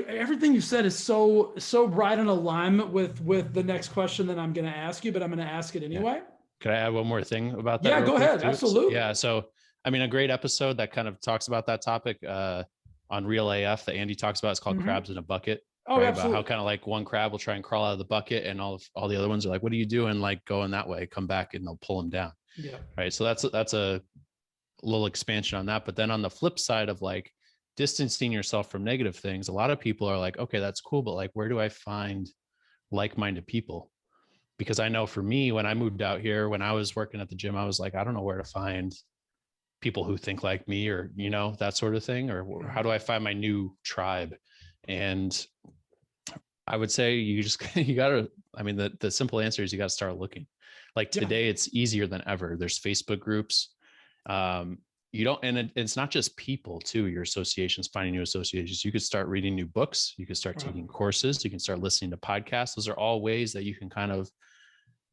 everything you said is so right in alignment with the next question that I'm going to ask you, but I'm going to ask it anyway. Could I add one more thing about that? Yeah, go ahead. Too? Absolutely. Yeah. So, I mean, a great episode that kind of talks about that topic on Real AF that Andy talks about. It's called Crabs in a Bucket. Oh, right? absolutely. About how kind of like one crab will try and crawl out of the bucket, and all the other ones are like, what are you doing? Like going that way, come back, and they'll pull them down. Yeah. Right. So that's a little expansion on that. But then on the flip side of like distancing yourself from negative things, a lot of people are like, okay, that's cool, but like, where do I find like-minded people? Because I know for me, when I moved out here, when I was working at the gym, I was like, I don't know where to find people who think like me, or, that sort of thing, or how do I find my new tribe? And I would say you gotta, I mean, the simple answer is you gotta start looking. Like today, it's easier than ever. There's Facebook groups. It's not just people too, your associations, finding new associations. You could start reading new books. You could start taking courses. You can start listening to podcasts. Those are all ways that you can kind of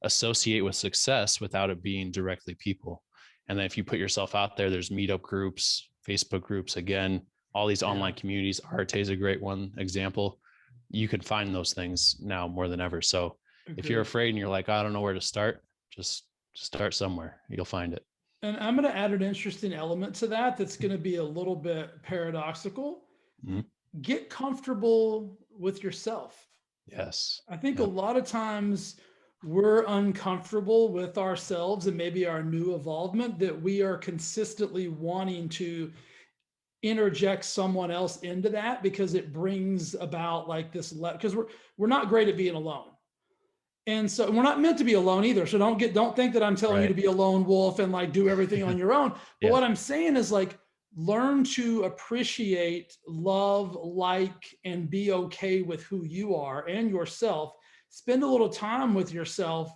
associate with success without it being directly people. And then if you put yourself out there, there's meetup groups, Facebook groups, again, all these online communities. Arte is a great example. You can find those things now more than ever. So if you're afraid and you're like, I don't know where to start, just start somewhere. You'll find it. And I'm going to add an interesting element to that's going to be a little bit paradoxical. Get comfortable with yourself. Yes. I think a lot of times we're uncomfortable with ourselves and maybe our new evolvement, that we are consistently wanting to interject someone else into that because it brings about like this, because we're not great at being alone. And so we're not meant to be alone either. So don't think that I'm telling you to be a lone wolf and like do everything on your own. But what I'm saying is like, learn to appreciate, love, like, and be okay with who you are and yourself. Spend a little time with yourself,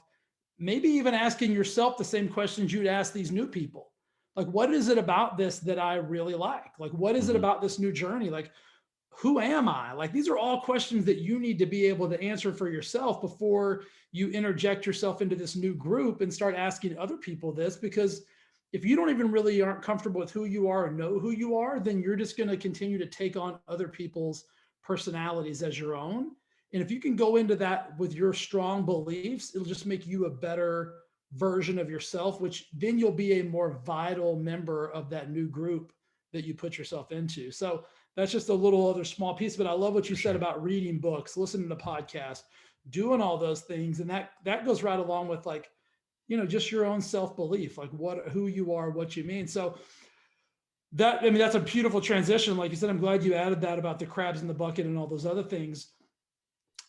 maybe even asking yourself the same questions you'd ask these new people. Like, what is it about this that I really like? Like, what is it about this new journey? Like, who am I? Like, these are all questions that you need to be able to answer for yourself before you interject yourself into this new group and start asking other people this. Because if you don't even really aren't comfortable with who you are and know who you are, then you're just going to continue to take on other people's personalities as your own. And if you can go into that with your strong beliefs, it'll just make you a better version of yourself, which then you'll be a more vital member of that new group that you put yourself into. So that's just a little other small piece, but I love what you said about reading books, listening to podcasts, doing all those things. And that goes right along with like, just your own self-belief, like who you are, what you mean. So that's a beautiful transition. Like you said, I'm glad you added that about the crabs in the bucket and all those other things.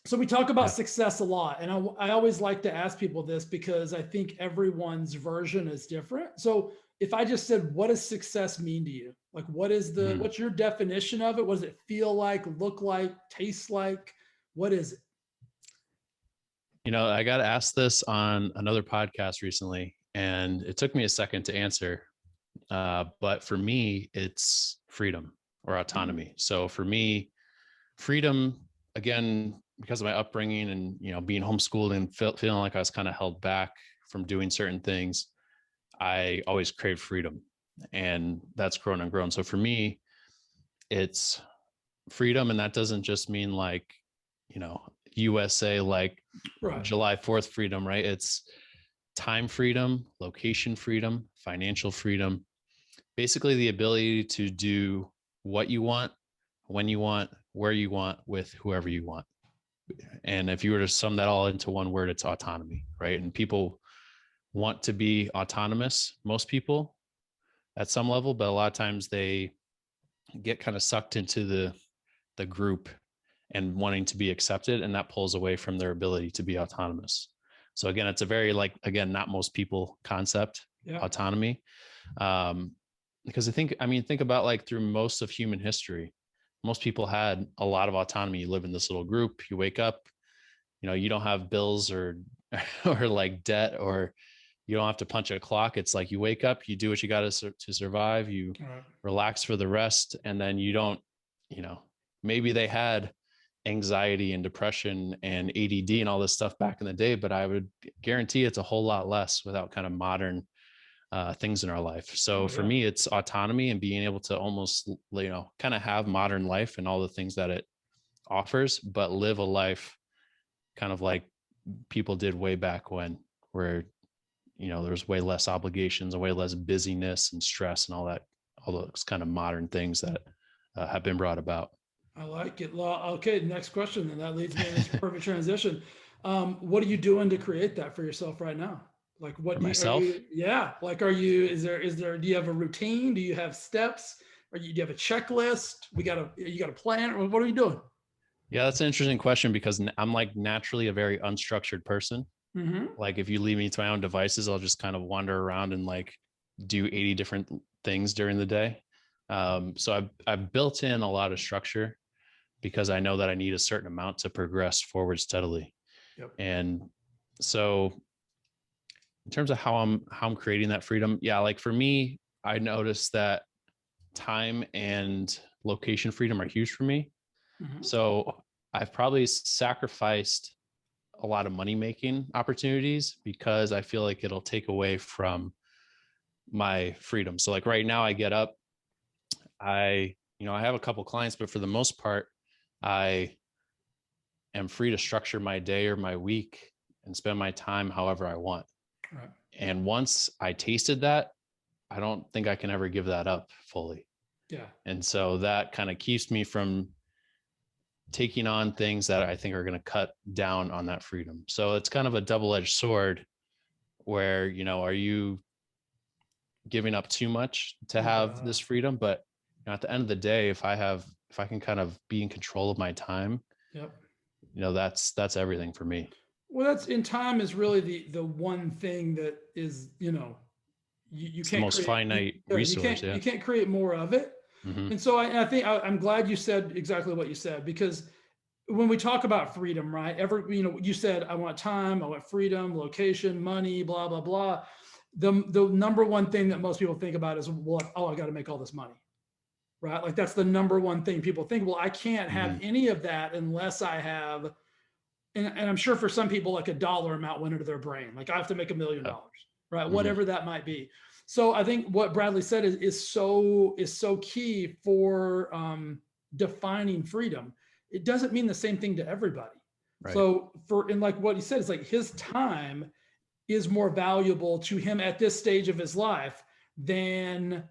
So we talk about success a lot. And I always like to ask people this because I think everyone's version is different. So if I just said, what does success mean to you? Like, what's your definition of it? What does it feel like, look like, taste like? What is it? I got asked this on another podcast recently, and it took me a second to answer. But for me, it's freedom or autonomy. So for me, freedom, again, because of my upbringing and, being homeschooled and feeling like I was kind of held back from doing certain things, I always craved freedom, and that's grown and grown. So for me, it's freedom. And that doesn't just mean like, USA, like July 4th freedom, right? It's time freedom, location freedom, financial freedom, basically the ability to do what you want, when you want, where you want, with whoever you want. And if you were to sum that all into one word, it's autonomy, right? And people want to be autonomous, most people at some level, but a lot of times they get kind of sucked into the group and wanting to be accepted, and that pulls away from their ability to be autonomous. So again, it's a very not most people concept, autonomy. Because think about like through most of human history, most people had a lot of autonomy. You live in this little group, you wake up, you don't have bills or like debt, or you don't have to punch a clock. It's like you wake up, you do what you got to survive, you relax for the rest, and then you don't, maybe they had anxiety and depression and ADD and all this stuff back in the day, but I would guarantee it's a whole lot less without kind of modern things in our life. So for me, it's autonomy and being able to almost, kind of have modern life and all the things that it offers, but live a life kind of like people did way back when, where, there's way less obligations and way less busyness and stress and all those kind of modern things that have been brought about. I like it. Okay, next question. And that leads me into a perfect transition. What are you doing to create that for yourself right now? Like what do you have a routine? Do you have steps? Do you have a checklist? You got a plan? What are you doing? Yeah, that's an interesting question because I'm like naturally a very unstructured person. Like if you leave me to my own devices, I'll just kind of wander around and like do 80 different things during the day. So I've built in a lot of structure because I know that I need a certain amount to progress forward steadily. And so in terms of how I'm creating that freedom, like for me, I noticed that time and location freedom are huge for me. So I've probably sacrificed a lot of money making opportunities because I feel like it'll take away from my freedom. So like right now I get up, I have a couple clients, but for the most part, I am free to structure my day or my week and spend my time however I want. Right. And once I tasted that, I don't think I can ever give that up fully. Yeah. And so that kind of keeps me from taking on things that I think are going to cut down on that freedom. So it's kind of a double-edged sword where, are you giving up too much to have this freedom? But at the end of the day, if I can kind of be in control of my time, that's everything for me. Well, that's in time is really the one thing that is, you It's the can't most create, finite you resource. can't, Yeah. you can't create more of it. Hmm. And so I think I'm glad you said exactly what you said, because when we talk about freedom, right? You said, I want time, I want freedom, location, money, blah, blah, blah. The number one thing that most people think about is, what? Oh, I got to make all this money, right? Like that's the number one thing people think. Well, I can't have Hmm. any of that unless I have, and I'm sure for some people, like a dollar amount went into their brain. Like I have to make $1 million, right? Hmm. Whatever that might be. So I think what Bradley said is so key for defining freedom. It doesn't mean the same thing to everybody. Right. So and like what he said is like his time is more valuable to him at this stage of his life than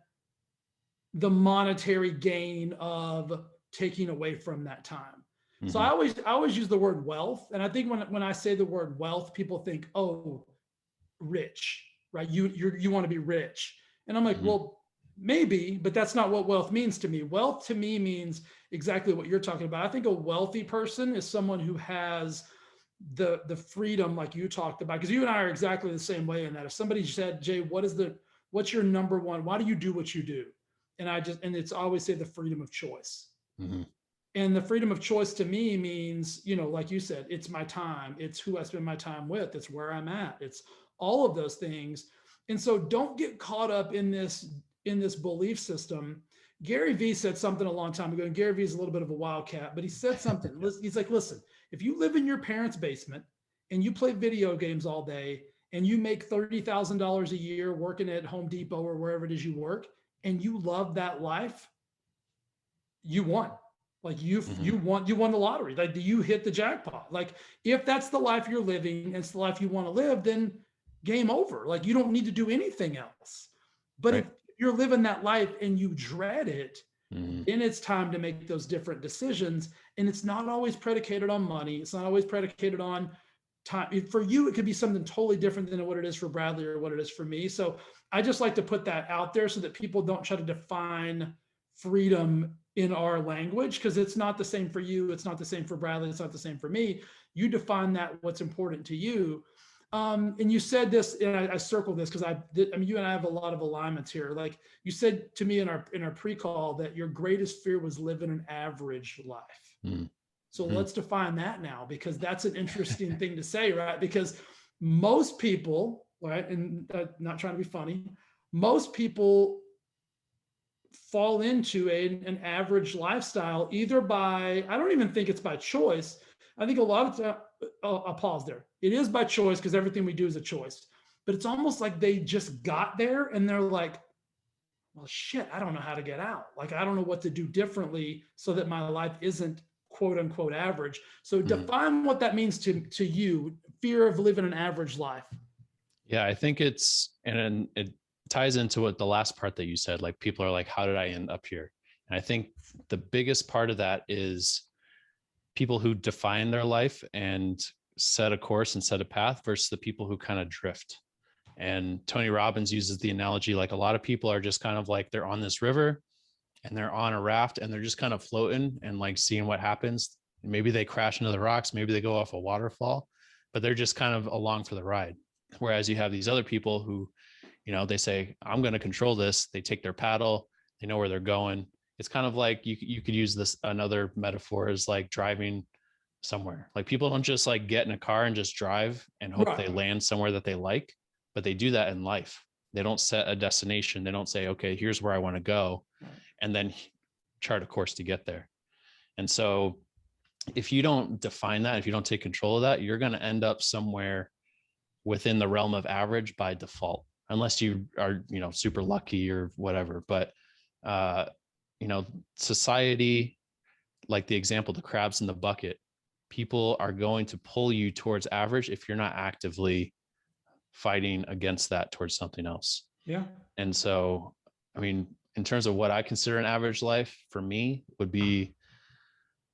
the monetary gain of taking away from that time. So I Hmm. always use the word wealth, and I think when I say the word wealth, people think, oh, rich, right? You want to be rich, and I'm like, Hmm. well, maybe, but that's not what wealth means to me. Wealth to me means exactly what you're talking about. I think a wealthy person is someone who has the freedom, like you talked about, because you and I are exactly the same way in that. If somebody said, Jay, what's your number one? Why do you do what you do? And it's always say the freedom of choice. Hmm. And the freedom of choice to me means, like you said, it's my time, it's who I spend my time with, it's where I'm at, it's all of those things. And so don't get caught up in this belief system. Gary Vee said something a long time ago, and Gary Vee is a little bit of a wildcat, but he said something. Yeah. He's like, listen, if you live in your parents' basement and you play video games all day and you make $30,000 a year working at Home Depot or wherever it is you work, and you love that life, you won. Like you Hmm. you won you won the lottery. Like you hit the jackpot. Like if that's the life you're living and it's the life you want to live, then game over. Like you don't need to do anything else. But if Right. you're living that life and you dread it, Hmm. then it's time to make those different decisions. And it's not always predicated on money. It's not always predicated on time. For you, it could be something totally different than what it is for Bradley or what it is for me. So I just like to put that out there so that people don't try to define freedom in our language, because it's not the same for you. It's not the same for Bradley. It's not the same for me. You define that what's important to you. And you said this, and I circled this because I mean, you and I have a lot of alignments here. Like you said to me in our pre-call that your greatest fear was living an average life. So Hmm. let's define that now, because that's an interesting thing to say, right? Because most people, right, and not trying to be funny, most people fall into an average lifestyle either by, I don't even think it's by choice. I think a lot of time, I'll pause there. It is by choice because everything we do is a choice, but it's almost like they just got there and they're like, well, shit, I don't know how to get out. Like, I don't know what to do differently so that my life isn't quote unquote average. So Hmm. define what that means to you, fear of living an average life. Yeah, I think and it ties into what the last part that you said, like people are like, how did I end up here? And I think the biggest part of that is people who define their life and set a course and set a path versus the people who kind of drift. And Tony Robbins uses the analogy like a lot of people are just kind of like they're on this river and they're on a raft and they're just kind of floating and like seeing what happens. Maybe they crash into the rocks, maybe they go off a waterfall, but they're just kind of along for the ride. Whereas you have these other people who, they say, I'm going to control this. They take their paddle, they know where they're going. It's kind of like you could use this another metaphor is like driving somewhere. Like people don't just like get in a car and just drive and hope Right. they land somewhere that they like, but they do that in life. They don't set a destination. They don't say, okay, here's where I want to go, and then chart a course to get there. And so if you don't define that, if you don't take control of that, you're going to end up somewhere within the realm of average by default, unless you are, super lucky or whatever. But, uh, society, like the example, the crabs in the bucket, people are going to pull you towards average if you're not actively fighting against that towards something else. Yeah. And so, I mean, in terms of what I consider an average life for me would be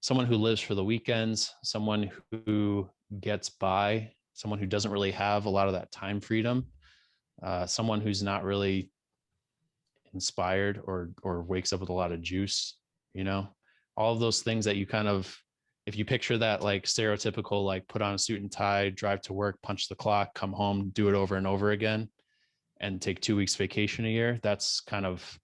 someone who lives for the weekends, someone who gets by, someone who doesn't really have a lot of that time freedom, someone who's not really inspired or wakes up with a lot of juice, you know, all of those things that you kind of if you picture that like stereotypical, like put on a suit and tie, drive to work, punch the clock, come home, do it over and over again, and take 2 weeks vacation a year, that's kind of,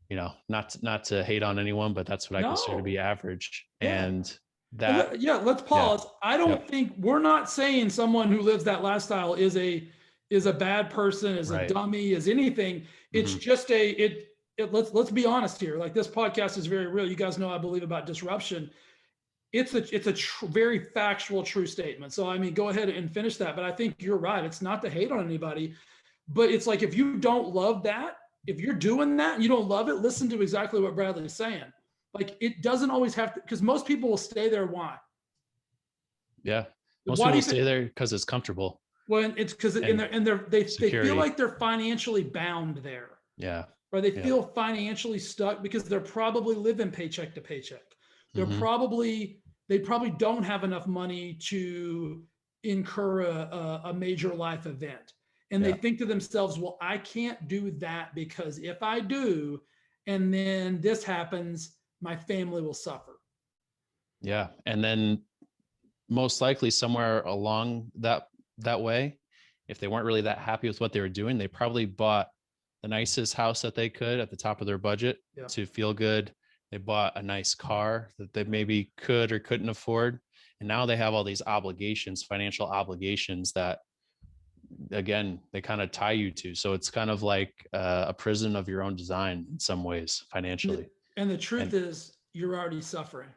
not to hate on anyone, but that's what I consider to be No. average. Yeah. And that, Yeah, let's yeah, pause. I don't yep, think we're not saying someone who lives that lifestyle is a bad person, is a right. dummy, is anything. It's Hmm. just let's be honest here. Like this podcast is very real. You guys know I believe about disruption. It's a very factual, true statement. So I mean, go ahead and finish that. But I think you're right. It's not to hate on anybody, but it's like if you don't love that, if you're doing that and you don't love it, listen to exactly what Bradley's saying. Like it doesn't always have to, because most people will stay there. Why? Yeah. Most Why do people you think? stay there because it's comfortable Well, it's because and they feel security. like they're financially bound there, Yeah. or they Yeah. feel financially stuck because they're probably living paycheck to paycheck. They're Hmm. probably they probably don't have enough money to incur a major life event, and they Yeah. think to themselves, "Well, I can't do that because if I do, and then this happens, my family will suffer." Yeah. And then most likely somewhere along that way, if they weren't really that happy with what they were doing, they probably bought the nicest house that they could at the top of their budget Yeah. to feel good. They bought a nice car that they maybe could or couldn't afford, and now they have all these obligations, financial obligations that, again, they kind of tie you to. So it's kind of like a prison of your own design in some ways And the, financially. and the truth And is, you're already suffering,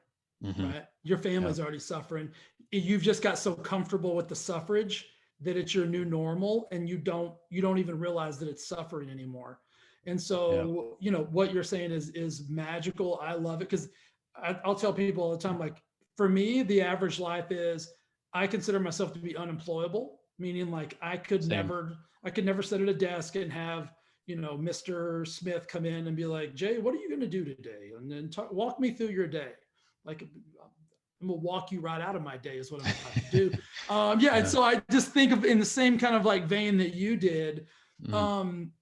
mhm, right? Your yeah, family's already suffering. You've just got so comfortable with the suffrage that it's your new normal, and you don't even realize that it's suffering anymore. And yeah, so, what you're saying is magical. I love it because I'll tell people all the time, like for me, the average life is I consider myself to be unemployable, meaning like same. I could never sit at a desk and have Mr. Smith come in and be like, Jay, what are you going to do today? And then walk me through your day. Like, I'm gonna walk you right out of my day is what I'm about to do. Yeah, and Yeah. so I just think of in the same kind of like vein that you did. Mhm. Um,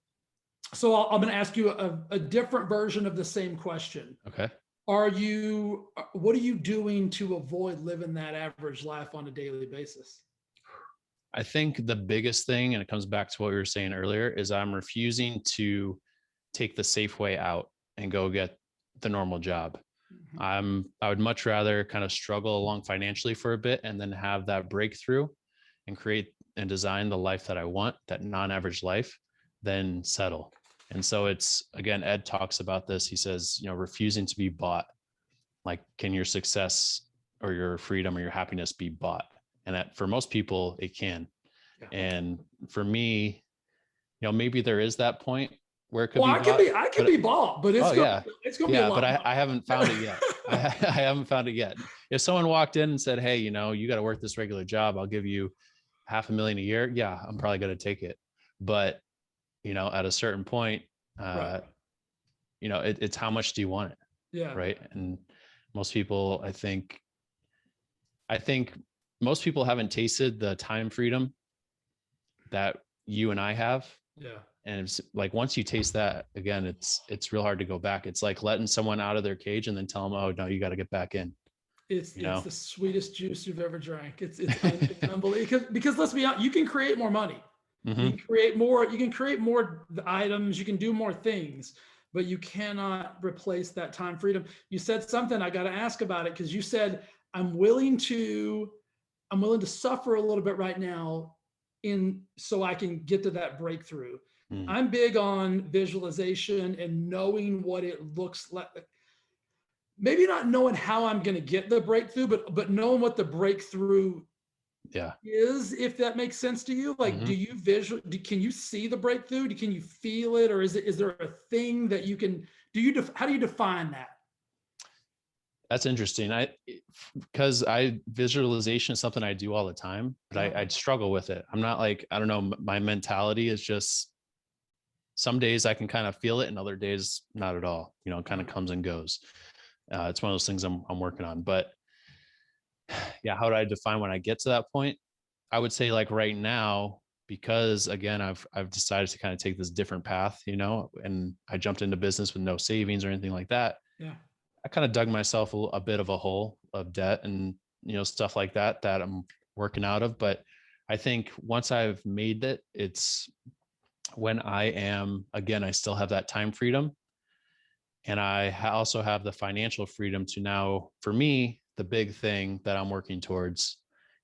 so I'm gonna ask you a different version of the same question. Okay. What are you doing to avoid living that average life on a daily basis? I think the biggest thing, and it comes back to what we were saying earlier, is I'm refusing to take the safe way out and go get the normal job. Mhm. I would much rather kind of struggle along financially for a bit and then have that breakthrough and create and design the life that I want, that non-average life, than settle. And so it's, again, Ed talks about this. He says, refusing to be bought. Like, can your success or your freedom or your happiness be bought? And that for most people, it can. Yeah. And for me, maybe there is that point where it could Well, be bought, I can but be bought, but oh yeah, it's gonna be a yeah, lot but of I haven't found it money. yet. I haven't found it yet. If someone walked in and said, "Hey, you got to work this regular job. I'll give you $500,000 a year." Yeah, I'm probably going to take it. But at a certain point, Right. it's how much do you want it, Yeah. right? And most people, I think most people haven't tasted the time freedom that you and I have. Yeah. And it's like, once you taste that again, it's real hard to go back. It's like letting someone out of their cage and then tell them, "Oh no, you got to get back in." It's the sweetest juice you've ever drank. It's unbelievable because let's be honest, you can create more money. You Hmm. can create more items, you can do more things, but you cannot replace that time freedom. You said something, I got to ask about it because you said I'm willing to suffer a little bit right now in so I can get to that breakthrough. Mm. I'm big on visualization and knowing what it looks like. Maybe not knowing how I'm going to get the breakthrough, but knowing what the breakthrough Yeah. is, if that makes sense to you. Like, Hmm. do you can you see the breakthrough? Can you feel it? Or is there a thing that you can, how do you define that? That's interesting. Because visualization is something I do all the time, but Uh-huh. I'd struggle with it. I'm not like, I don't know, my mentality is just, some days I can kind of feel it and other days not at all. It kind of comes and goes. It's one of those things I'm working on. But yeah, how do I define when I get to that point? I would say, like, right now, because again, I've decided to kind of take this different path, and I jumped into business with no savings or anything like that. Yeah. I kind of dug myself a bit of a hole of debt and, stuff like that I'm working out of. But I think once I've made it, it's when I still have that time freedom. And I also have the financial freedom to now, for me, the big thing that I'm working towards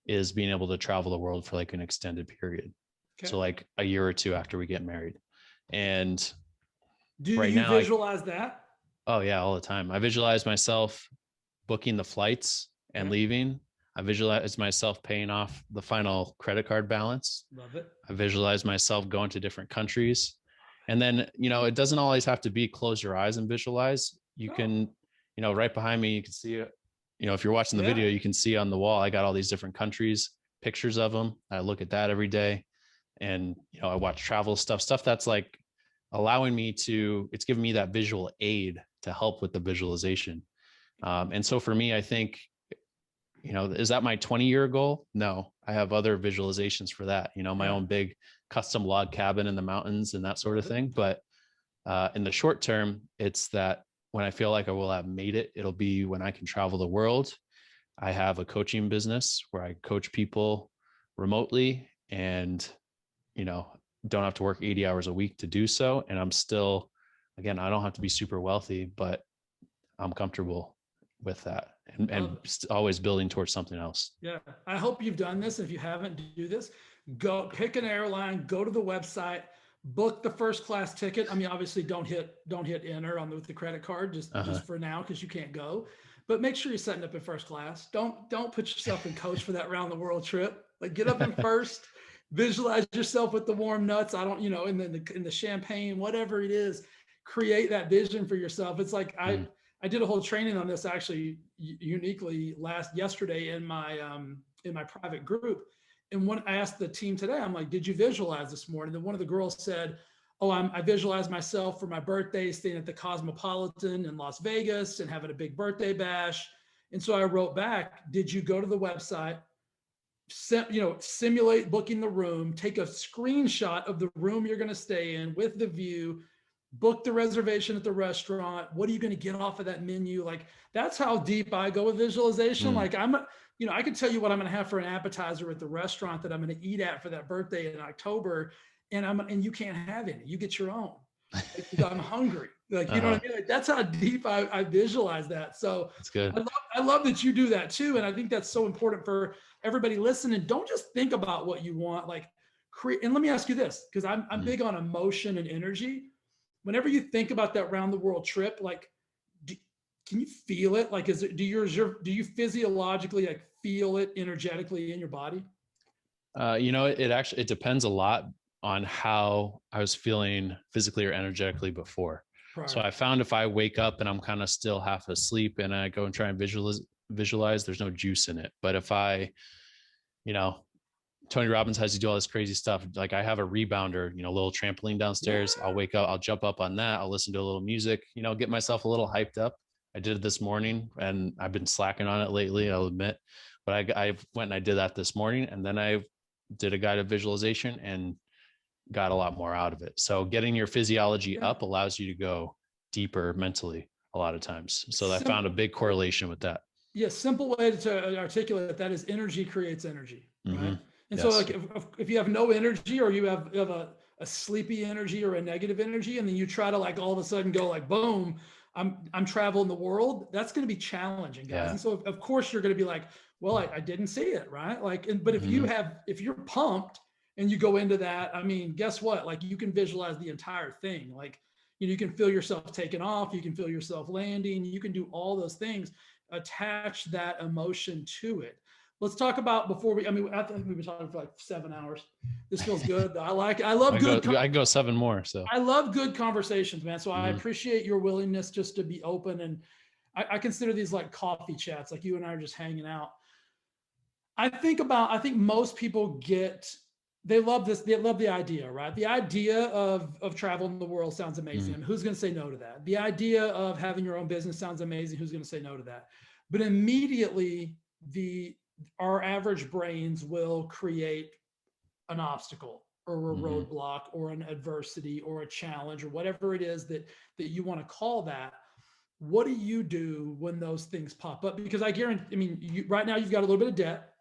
is being able to travel the world for like an extended period. Okay. So like a year or two after we get married. And Do right you now, visualize that? oh yeah, all the time. I visualize myself booking the flights and Okay. leaving. I visualize myself paying off the final credit card balance. Love it. I visualize myself going to different countries. And then, it doesn't always have to be close your eyes and visualize. You can, right behind me, you can see it. If you're watching the video, you can see on the wall, I got all these different countries, pictures of them. I look at that every day. And, I watch travel stuff that's like allowing me to, it's giving me that visual aid to help with the visualization. And so for me, I think, is that my 20-year goal? No, I have other visualizations for that, my own big custom log cabin in the mountains and that sort of thing. But in the short term, it's that when I feel like I will have made it, it'll be when I can travel the world. I have a coaching business where I coach people remotely and, don't have to work 80 hours a week to do so. And I'm still, again, I don't have to be super wealthy, but I'm comfortable with that and always building towards something else. Yeah. I hope you've done this. If you haven't, do this. Go pick an airline, go to the website, book the first class ticket. I mean, obviously don't hit enter on with the credit card just for now, because you can't go, but make sure you're setting up in first class. Don't put yourself in coach for that round the world trip. Like get up in first, visualize yourself with the warm nuts. I don't, in the champagne, whatever it is, create that vision for yourself. It's like, I did a whole training on this actually uniquely yesterday in my private group. And when I asked the team today, I'm like, did you visualize this morning? And one of the girls said, oh, I visualized myself for my birthday, staying at the Cosmopolitan in Las Vegas and having a big birthday bash. And so I wrote back, did you go to the website, simulate booking the room, take a screenshot of the room you're going to stay in with the view, book the reservation at the restaurant. What are you going to get off of that menu? Like, that's how deep I go with visualization. Like I can tell you what I'm going to have for an appetizer at the restaurant that I'm going to eat at for that birthday in October. And you can't have any, you get your own. Like, I'm hungry. Like, you know what I mean? Like, that's how deep I visualize that. So that's good. I love that you do that too. And I think that's so important for everybody listening. Don't just think about what you want, like create. And let me ask you this, because I'm big on emotion and energy. Whenever you think about that round the world trip, like, can you feel it? Like, do you physiologically like feel it energetically in your body? It depends a lot on how I was feeling physically or energetically before. Right. So I found if I wake up and I'm kind of still half asleep and I go and try and visualize, there's no juice in it. But if I, Tony Robbins has you do all this crazy stuff. Like I have a rebounder, a little trampoline downstairs. I'll wake up, I'll jump up on that. I'll listen to a little music, get myself a little hyped up. I did it this morning and I've been slacking on it lately, I'll admit, but I went and I did that this morning, and then I did a guided visualization and got a lot more out of it. So getting your physiology up allows you to go deeper mentally a lot of times. So I found a big correlation with that. Yeah. Simple way to articulate that is energy creates energy. Right. And so like if you have no energy, or you have a sleepy energy or a negative energy, and then you try to like all of a sudden go like, boom, I'm traveling the world, that's going to be challenging, guys. Yeah. And so of course you're going to be like, well, I didn't see it. Right. Like, but if you're pumped and you go into that, I mean, guess what? Like you can visualize the entire thing. Like, you can feel yourself taking off. You can feel yourself landing. You can do all those things, attach that emotion to it. Let's talk about I think we've been talking for like 7 hours. This feels good. I can go 7 more. So I love good conversations, man. So I appreciate your willingness just to be open. And I consider these like coffee chats, like you and I are just hanging out. I think most people they love this. They love the idea, right? The idea of traveling the world sounds amazing. I mean, who's going to say no to that? The idea of having your own business sounds amazing. Who's going to say no to that? But immediately our average brains will create an obstacle or a roadblock or an adversity or a challenge or whatever it is that you want to call that. what do you do when those things pop up? Because I guarantee, I mean, right now you've got a little bit of debt.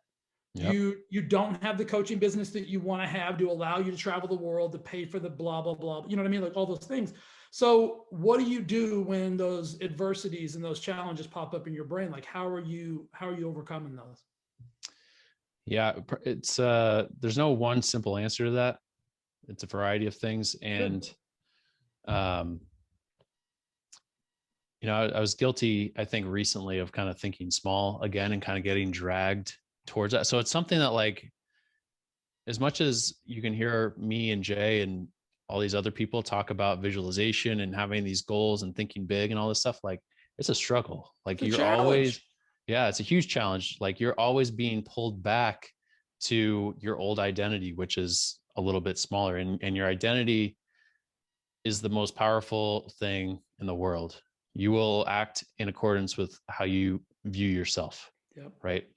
Yep. You don't have the coaching business that you want to have to allow you to travel the world, to pay for the blah blah blah, you know what I mean, like all those things. So what do you do when those adversities and those challenges pop up in your brain? Like how are you overcoming those? Yeah, it's there's no one simple answer to that. It's a variety of things. And um I was guilty, I think, recently of kind of thinking small again and kind of getting dragged towards that. So it's something that, like, as much as you can hear me and Jay and all these other people talk about visualization and having these goals and thinking big and all this stuff, like, it's a struggle. Like, It's a you're challenge. always, yeah, it's a huge challenge. Like, you're always being pulled back to your old identity, which is a little bit smaller. And your identity is the most powerful thing in the world. You will act in accordance with how you view yourself. Yep. Right.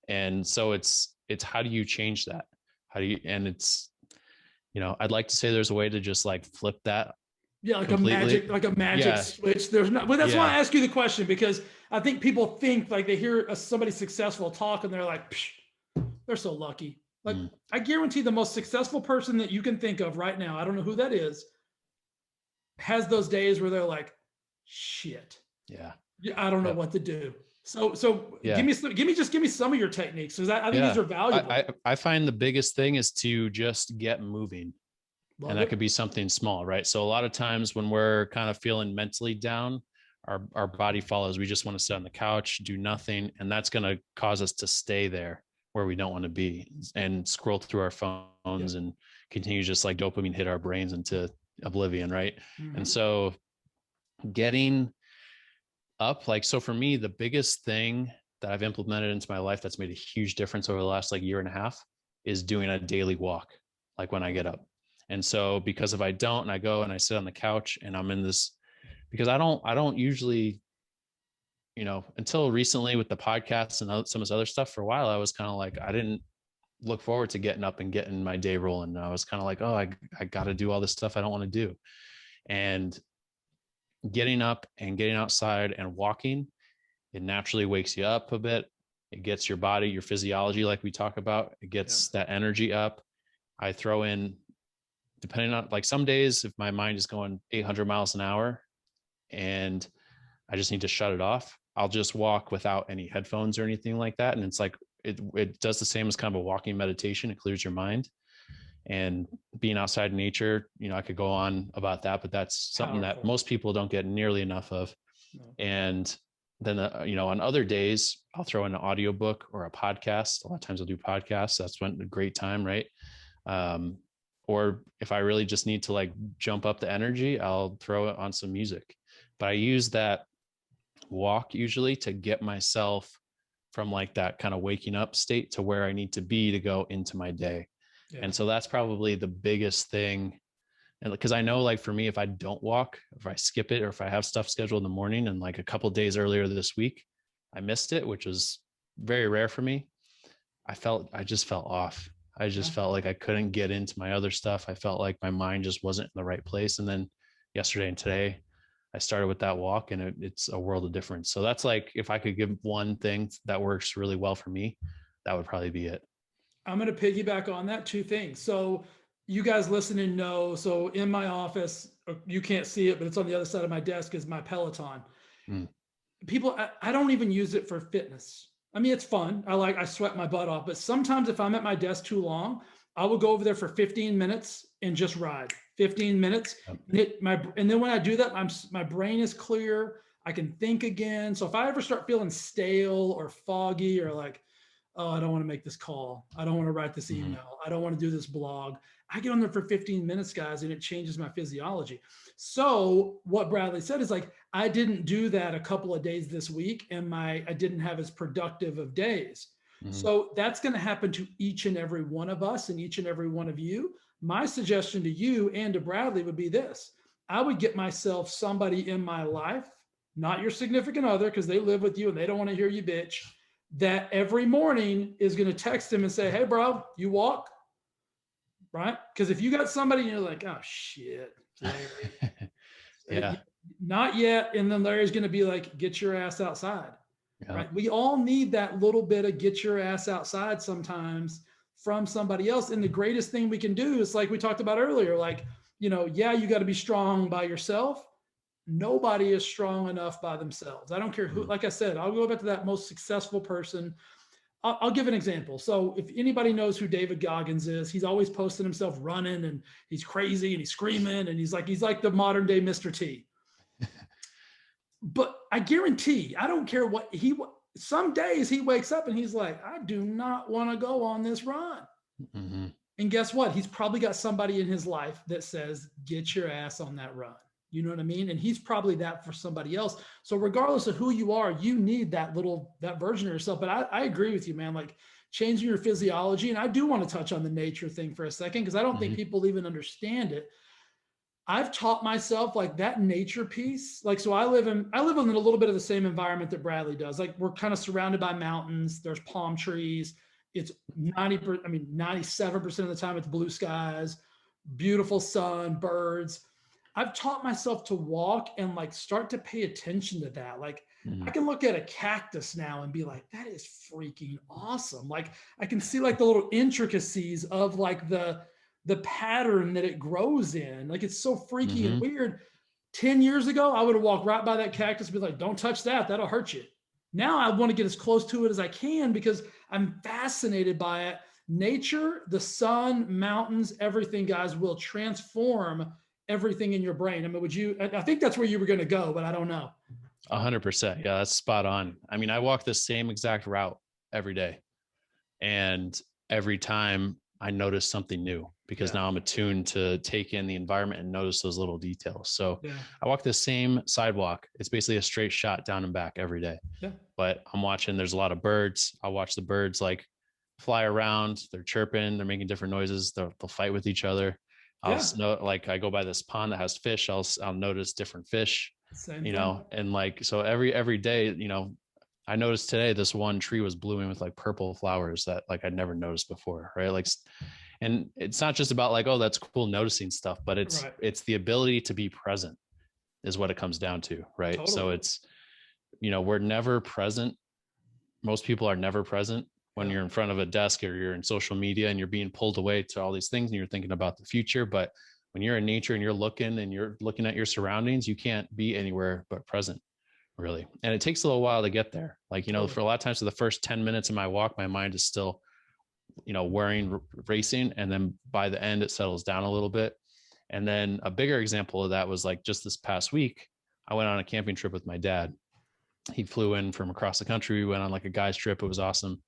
And so it's how do you change that? How do you, and it's, I'd like to say there's a way to just like flip that Yeah, completely. like a magic Yeah. switch. There's not, but that's why Yeah. I ask you the question, because I think people think, like, they hear somebody successful talk and they're like, psh, they're so lucky. Like, Mm. I guarantee the most successful person that you can think of right now, I don't know who that is, has those days where they're like, shit, Yeah. I don't know Yep. what to do. So Yeah. give me some of your techniques, because I think these Yeah. are valuable. I find the biggest thing is to just get moving. And Love that it. could be something small, right? So a lot of times when we're kind of feeling mentally down, our body follows. We just want to sit on the couch, do nothing, and that's going to cause us to stay there where we don't want to be and scroll through our phones Yep. and continue just like dopamine hit our brains into oblivion, right? And Mm-hmm. so getting up, like, so for me, the biggest thing that I've implemented into my life that's made a huge difference over the last like year and a half is doing a daily walk, like when I get up. And so, because if I don't, and I go and I sit on the couch and I'm in this, because I don't usually, until recently with the podcast and some of this other stuff, for a while, I was kind of like, I didn't look forward to getting up and getting my day rolling. And I was kind of like, oh, I got to do all this stuff I don't want to do. And getting up and getting outside and walking, it naturally wakes you up a bit. It gets your body, your physiology, like we talk about, it gets that energy up. I throw in, depending on, like, some days, if my mind is going 800 miles an hour and I just need to shut it off, I'll just walk without any headphones or anything like that. And it's like, it does the same as kind of a walking meditation. It clears your mind. And being outside in nature, I could go on about that, but that's something that most people don't get nearly enough of. No. And then, on other days, I'll throw in an audiobook or a podcast. A lot of times I'll do podcasts. That's when a great time, right? Or if I really just need to like jump up the energy, I'll throw it on some music. But I use that walk usually to get myself from like that kind of waking up state to where I need to be to go into my day. Yeah. And so that's probably the biggest thing. And because I know, like, for me, if I don't walk, if I skip it, or if I have stuff scheduled in the morning, and like a couple of days earlier this week, I missed it, which was very rare for me. I just felt off. I just felt like I couldn't get into my other stuff. I felt like my mind just wasn't in the right place. And then yesterday and today, I started with that walk, and it's a world of difference. So that's like, if I could give one thing that works really well for me, that would probably be it. I'm going to piggyback on that, two things. So you guys listening know, so in my office, you can't see it, but it's on the other side of my desk, is my Peloton. People, I don't even use it for fitness. I mean, it's fun. I sweat my butt off, but sometimes if I'm at my desk too long, I will go over there for 15 minutes and just ride 15 minutes. And then when I do that, my brain is clear. I can think again. So if I ever start feeling stale or foggy, or like, oh, I don't want to make this call, I don't want to write this email, I don't want to do this blog, I get on there for 15 minutes, guys, and it changes my physiology. So what Bradley said is, like, I didn't do that a couple of days this week, and I didn't have as productive of days. So that's going to happen to each and every one of us and each and every one of you. My suggestion to you and to Bradley would be this: I would get myself somebody in my life, not your significant other, because they live with you and they don't want to hear you bitch, that every morning is going to text him and say, hey, bro, you walk? Right? Because if you got somebody and you're like, oh, shit, yeah, Not yet. And then Larry's going to be like, get your ass outside. Yeah. Right. We all need that little bit of get your ass outside sometimes from somebody else. And the greatest thing we can do is like we talked about earlier, like, yeah, you got to be strong by yourself. Nobody is strong enough by themselves. I don't care who, like I said, I'll go back to that most successful person. I'll give an example. So if anybody knows who David Goggins is, he's always posting himself running and he's crazy and he's screaming and he's like the modern day Mr. T. But I guarantee, I don't care what some days he wakes up and he's like, I do not want to go on this run. Mm-hmm. And guess what? He's probably got somebody in his life that says, get your ass on that run. You know what I mean? And he's probably that for somebody else. So regardless of who you are, you need that version of yourself. But I agree with you, man, like changing your physiology. And I do want to touch on the nature thing for a second, because I don't think people even understand it. I've taught myself like that nature piece. Like, so I live in a little bit of the same environment that Bradley does. Like we're kind of surrounded by mountains. There's palm trees. It's 97% of the time it's blue skies, beautiful sun, birds. I've taught myself to walk and like start to pay attention to that. Like I can look at a cactus now and be like, that is freaking awesome. Like I can see like the little intricacies of like the pattern that it grows in. Like it's so freaky and weird. 10 years ago, I would have walked right by that cactus and be like, don't touch that. That'll hurt you. Now I want to get as close to it as I can because I'm fascinated by it. Nature, the sun, mountains, everything, guys, will transform everything in your brain. I mean, I think that's where you were going to go, but I don't know. 100%. Yeah, that's spot on. I mean, I walk the same exact route every day. And every time I notice something new because now I'm attuned to take in the environment and notice those little details. So I walk the same sidewalk. It's basically a straight shot down and back every day. Yeah. But I'm watching, there's a lot of birds. I watch the birds like fly around. They're chirping. They're making different noises. They'll fight with each other. Like I go by this pond that has fish. I'll notice different fish, Same thing. And like, so every day, I noticed today this one tree was blooming with like purple flowers that like I'd never noticed before. Right. Like, and it's not just about like, oh, that's cool noticing stuff, but it's the ability to be present is what it comes down to. Right. Totally. So it's, we're never present. Most people are never present when you're in front of a desk or you're in social media and you're being pulled away to all these things and you're thinking about the future. But when you're in nature and you're looking at your surroundings, you can't be anywhere but present, really. And it takes a little while to get there. Like, for a lot of times, for the first 10 minutes of my walk, my mind is still, racing. And then by the end, it settles down a little bit. And then a bigger example of that was like just this past week, I went on a camping trip with my dad. He flew in from across the country. We went on like a guy's trip. It was awesome.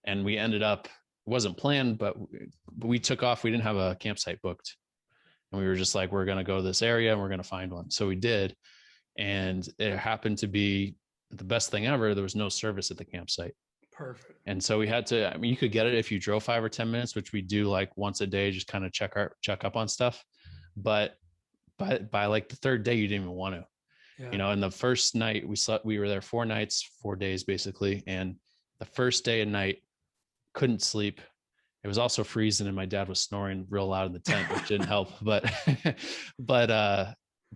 And we ended up, it wasn't planned, but we took off. We didn't have a campsite booked. And we were just like, we're going to go to this area and we're going to find one. So we did. And it happened to be the best thing ever. There was no service at the campsite. Perfect. And so we had to, you could get it if you drove 5 or 10 minutes, which we do like once a day, just kind of check up on stuff. But by like the third day, you didn't even want to, and the first night we were there 4 nights, 4 days basically. And the first day and night, couldn't sleep. It was also freezing and my dad was snoring real loud in the tent, which didn't help. But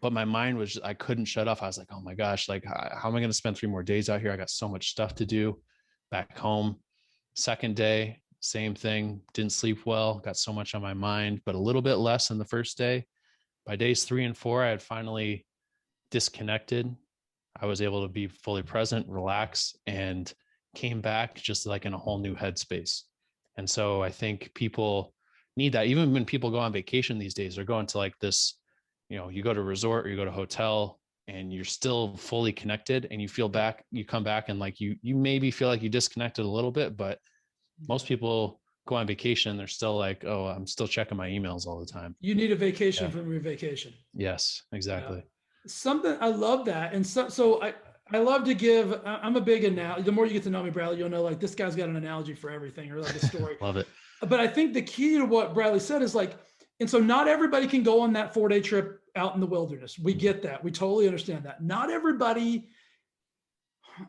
my mind was, I couldn't shut off. I was like, oh my gosh, like, how am I going to spend 3 more days out here? I got so much stuff to do back home. Second day, same thing. Didn't sleep well. Got so much on my mind, but a little bit less than the first day. By days 3 and 4, I had finally disconnected. I was able to be fully present, relax, and came back just like in a whole new headspace. And so I think people need that. Even when people go on vacation these days, they're going to like this, you go to a resort or you go to a hotel and you're still fully connected and you come back and like you maybe feel like you disconnected a little bit, but most people go on vacation. They're still like, oh, I'm still checking my emails all the time. You need a vacation from your vacation. Yes, exactly. Something, I love that. And so I love to give, I'm a big analogy. The more you get to know me, Bradley, you'll know like this guy's got an analogy for everything or like a story. Love it. But I think the key to what Bradley said is like, and so not everybody can go on that 4-day trip out in the wilderness. We get that. We totally understand that. Not everybody,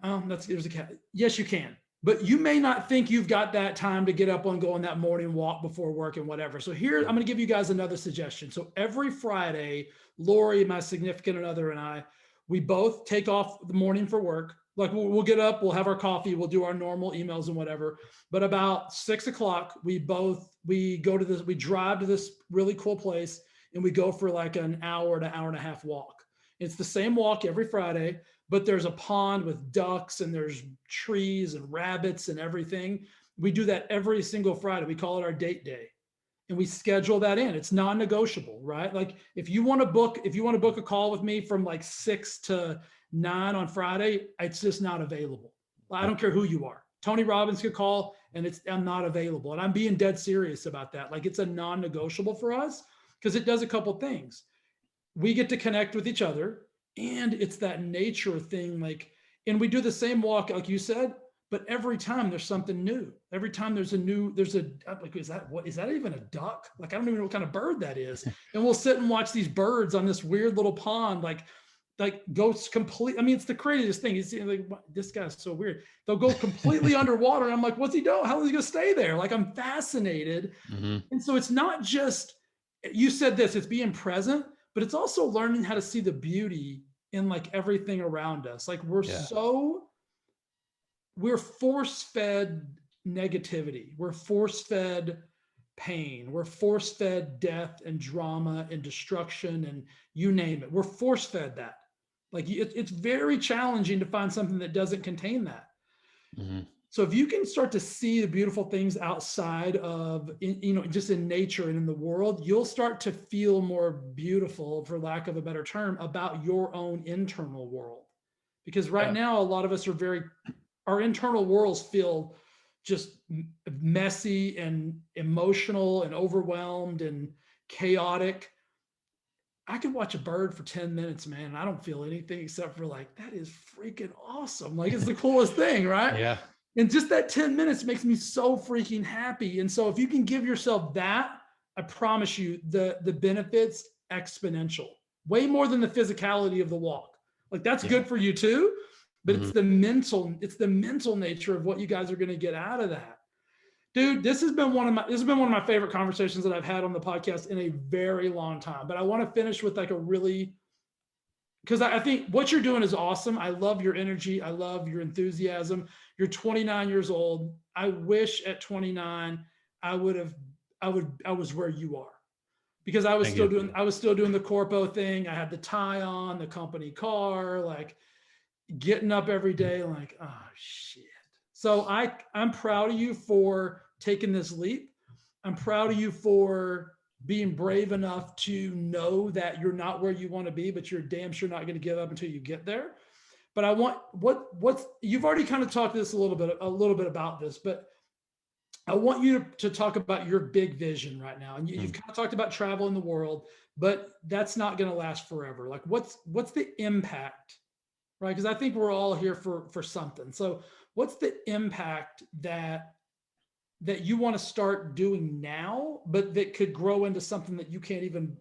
there's a cat. Yes, you can. But you may not think you've got that time to get up and go on that morning walk before work and whatever. So here, I'm going to give you guys another suggestion. So every Friday, Lori, my significant other, and I, We both take off the morning for work. Like we'll get up, we'll have our coffee, we'll do our normal emails and whatever. But about 6 o'clock, we drive to this really cool place and we go for like an hour to hour and a half walk. It's the same walk every Friday, but there's a pond with ducks and there's trees and rabbits and everything. We do that every single Friday. We call it our date day. And we schedule that in. It's non-negotiable, right? Like if you want to book a call with me from like 6 to 9 on Friday, it's just not available. I don't care who you are. Tony Robbins could call and I'm not available. And I'm being dead serious about that. Like it's a non-negotiable for us because it does a couple things. We get to connect with each other and it's that nature thing. Like, and we do the same walk, like you said, but every time there's something new. Every time is that even a duck? Like, I don't even know what kind of bird that is. And we'll sit and watch these birds on this weird little pond, like goes complete. I mean, it's the craziest thing. It's like, this guy's so weird. They'll go completely underwater. And I'm like, what's he doing? How is he going to stay there? Like, I'm fascinated. Mm-hmm. And so it's not just, you said this, it's being present, but it's also learning how to see the beauty in like everything around us. Like we're force-fed negativity. We're force-fed pain. We're force-fed death and drama and destruction and you name it. We're force-fed that. Like it's very challenging to find something that doesn't contain that. Mm-hmm. So if you can start to see the beautiful things outside of, just in nature and in the world, you'll start to feel more beautiful, for lack of a better term, about your own internal world. Because right now, a lot of us our internal worlds feel just messy and emotional and overwhelmed and chaotic. I could watch a bird for 10 minutes, man, and I don't feel anything except for like, that is freaking awesome. Like it's the coolest thing, right? Yeah. And just that 10 minutes makes me so freaking happy. And so if you can give yourself that, I promise you the benefits exponential, way more than the physicality of the walk. Like that's good for you too. But it's the mental nature of what you guys are going to get out of that. Dude, this has been one of my favorite conversations that I've had on the podcast in a very long time. But I want to finish with like because I think what you're doing is awesome. I love your energy. I love your enthusiasm. You're 29 years old. I wish at 29 I was where you are, because I was still doing the corpo thing. I had the tie on, the company car, like getting up every day, like, oh shit. So I'm proud of you for taking this leap. I'm proud of you for being brave enough to know that you're not where you want to be, but you're damn sure not going to give up until you get there. But I want you've already kind of talked this a little bit about this, but I want you to talk about your big vision right now. And you've kind of talked about travel in the world, but that's not going to last forever. Like what's the impact? Right? Because I think we're all here for something. So what's the impact that you want to start doing now, but that could grow into something that you can't even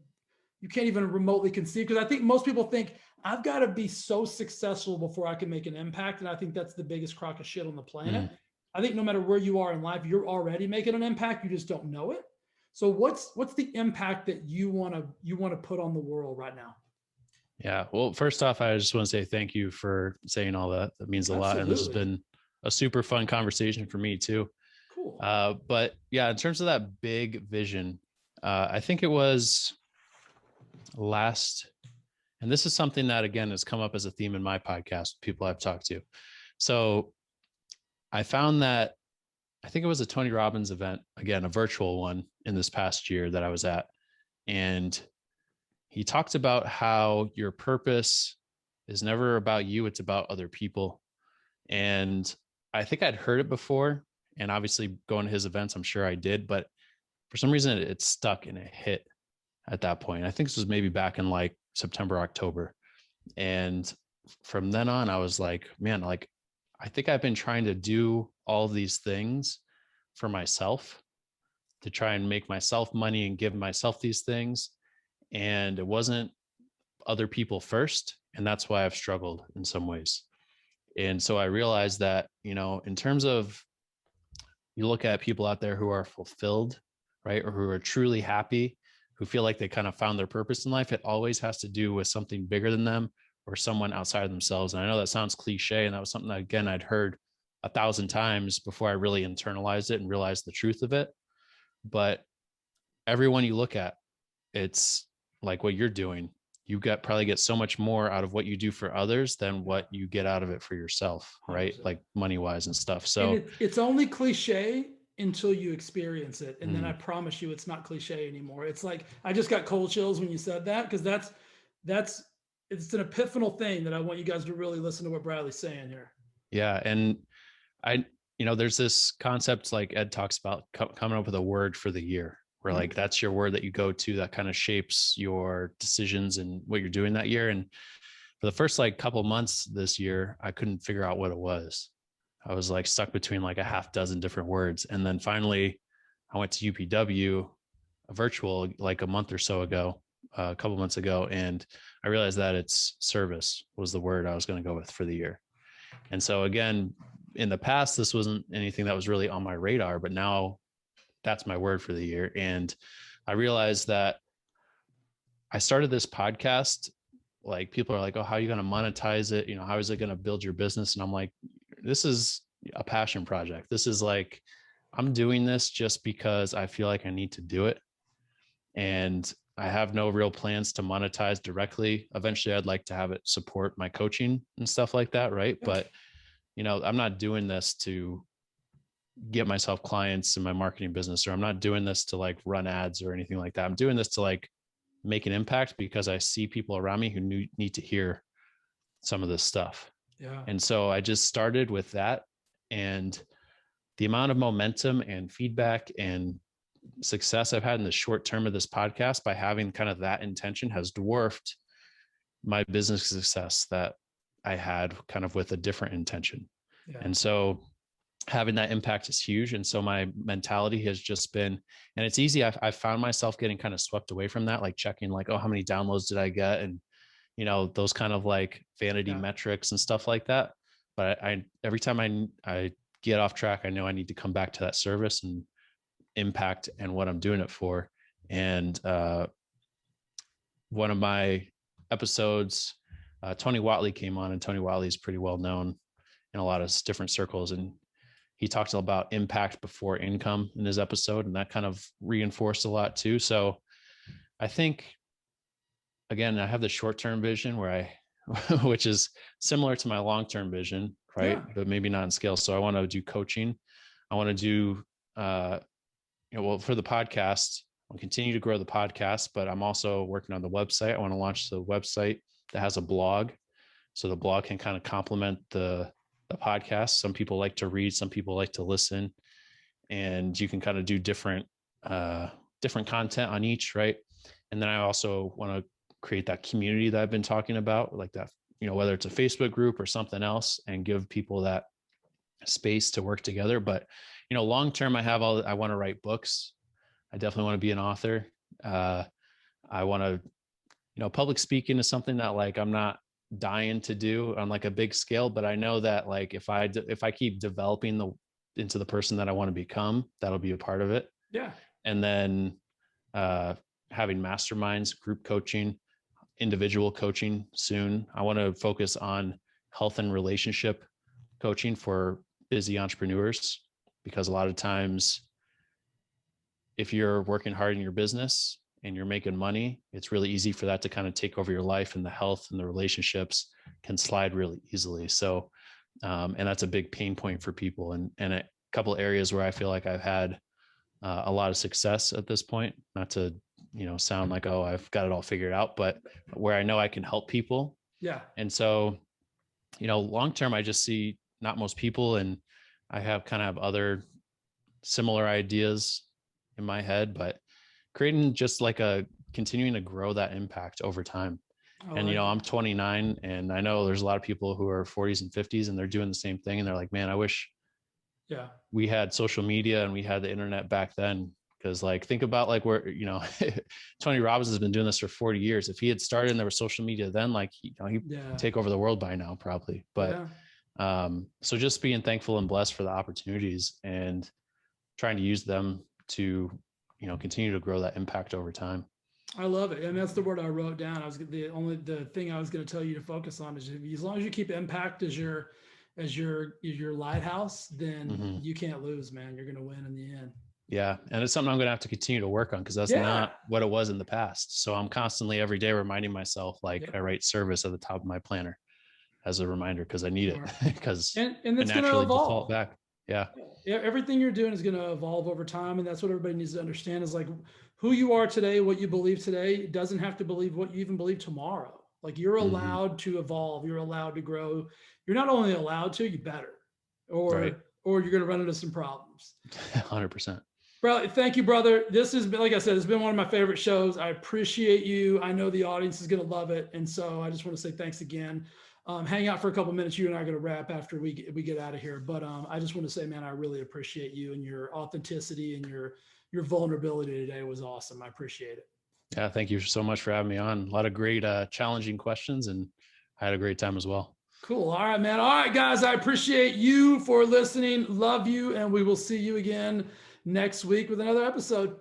remotely conceive? Because I think most people think I've got to be so successful before I can make an impact. And I think that's the biggest crock of shit on the planet. I think no matter where you are in life, you're already making an impact. You just don't know it. So what's the impact that you want to put on the world right now? Yeah. Well, first off, I just want to say thank you for saying all that. That means a lot. And this has been a super fun conversation for me too. Cool. But yeah, in terms of that big vision, I think it was and this is something that again has come up as a theme in my podcast, people I've talked to. So I found that I think it was a Tony Robbins event, again, a virtual one in this past year that I was at. And he talked about how your purpose is never about you, it's about other people. And I think I'd heard it before. And obviously going to his events, I'm sure I did. But for some reason, it stuck and it hit at that point. I think this was maybe back in like September, October. And from then on, I was like, man, like, I think I've been trying to do all these things for myself to try and make myself money and give myself these things. And it wasn't other people first. And that's why I've struggled in some ways. And so I realized that, in terms of, you look at people out there who are fulfilled, right? Or who are truly happy, who feel like they kind of found their purpose in life. It always has to do with something bigger than them or someone outside of themselves. And I know that sounds cliche, and that was something that, again, I'd heard 1,000 times before I really internalized it and realized the truth of it. But everyone you look at, it's like what you're doing. You probably get so much more out of what you do for others than what you get out of it for yourself, right? 100%. Like money wise and stuff. And So it's only cliche until you experience it. And then I promise you it's not cliche anymore. It's like I just got cold chills when you said that, because that's it's an epiphanal thing that I want you guys to really listen to what Bradley's saying here. yeah. And I, there's this concept like Ed talks about coming up with a word for the year, where like that's your word that you go to that kind of shapes your decisions and what you're doing that year. And for the first like couple months this year, I couldn't figure out what it was. I was like stuck between like a half dozen different words. And then finally I went to UPW, a virtual, like a month or so ago, a couple months ago. And I realized that it's service was the word I was going to go with for the year. And so again, in the past, this wasn't anything that was really on my radar, but now that's my word for the year. And I realized that I started this podcast, like people are like, oh, how are you going to monetize it? How is it going to build your business? And I'm like, this is a passion project. This is like, I'm doing this just because I feel like I need to do it. And I have no real plans to monetize directly. Eventually I'd like to have it support my coaching and stuff like that. Right. But I'm not doing this to get myself clients in my marketing business, or I'm not doing this to like run ads or anything like that. I'm doing this to like make an impact because I see people around me who need to hear some of this stuff. Yeah. And so I just started with that, and the amount of momentum and feedback and success I've had in the short term of this podcast by having kind of that intention has dwarfed my business success that I had kind of with a different intention. Yeah. And so having that impact is huge. And so my mentality has just been, and it's easy. I found myself getting kind of swept away from that, like checking like, oh, how many downloads did I get? And, those kind of like vanity metrics and stuff like that. But every time I get off track, I know I need to come back to that service and impact and what I'm doing it for. And one of my episodes, Tony Watley came on, and Tony Watley is pretty well known in a lot of different circles. And he talked about impact before income in his episode, and that kind of reinforced a lot too. So I think, again, I have the short-term vision where which is similar to my long-term vision, right? Yeah. But maybe not in scale. So I want to do coaching. I want to do, well, for the podcast, I'll continue to grow the podcast, but I'm also working on the website. I want to launch the website that has a blog. So the blog can kind of complement the podcast. Some people like to read, some people like to listen, and you can kind of do different content on each, right? And then I also want to create that community that I've been talking about, like that, whether it's a Facebook group or something else, and give people that space to work together. But, long term, I want to write books. I definitely want to be an author. I want to, public speaking is something that like, I'm not dying to do on like a big scale, but I know that like, if I keep developing into the person that I want to become, that'll be a part of it. Yeah. And then, having masterminds, group coaching, individual coaching soon. I want to focus on health and relationship coaching for busy entrepreneurs, because a lot of times if you're working hard in your business and you're making money, it's really easy for that to kind of take over your life, and the health and the relationships can slide really easily. So, and that's a big pain point for people. And a couple of areas where I feel like I've had a lot of success at this point, not to, sound like, oh, I've got it all figured out, but where I know I can help people. Yeah. And so, long-term, I just see not most people, and I have kind of other similar ideas in my head, but creating just like continuing to grow that impact over time. And, I'm 29, and I know there's a lot of people who are 40s and 50s and they're doing the same thing. And they're like, man, I wish we had social media and we had the internet back then. Because like, think about like where, Tony Robbins has been doing this for 40 years. If he had started and there was social media then, like, he'd take over the world by now, probably. But so just being thankful and blessed for the opportunities and trying to use them to, continue to grow that impact over time. I love it. And that's the word I wrote down. The thing I was going to tell you to focus on is as long as you keep impact as your lighthouse, then Hmm. you can't lose, man. You're going to win in the end. Yeah. And it's something I'm going to have to continue to work on because that's Yeah. not what it was in the past. So I'm constantly every day reminding myself, like Yep. I write service at the top of my planner as a reminder because I need it Smart. because And I it's going to naturally default evolve. back. Yeah. Yeah, everything you're doing is going to evolve over time, and that's what everybody needs to understand is like who you are today, what you believe today doesn't have to believe what you even believe tomorrow. Like you're Hmm. allowed to evolve, you're allowed to grow. You're not only allowed to, you better, Right. or you're going to run into some problems. 100%. Bro, thank you, brother. This has been, like I said, it's been one of my favorite shows. I appreciate you. I know the audience is going to love it, and so I just want to say thanks again. Hang out for a couple minutes. You and I are going to wrap after we get out of here. But I just want to say, man, I really appreciate you and your authenticity and your vulnerability today was awesome. I appreciate it. Yeah. Thank you so much for having me on. A lot of great, challenging questions, and I had a great time as well. Cool. All right, man. All right, guys. I appreciate you for listening. Love you, and we will see you again next week with another episode.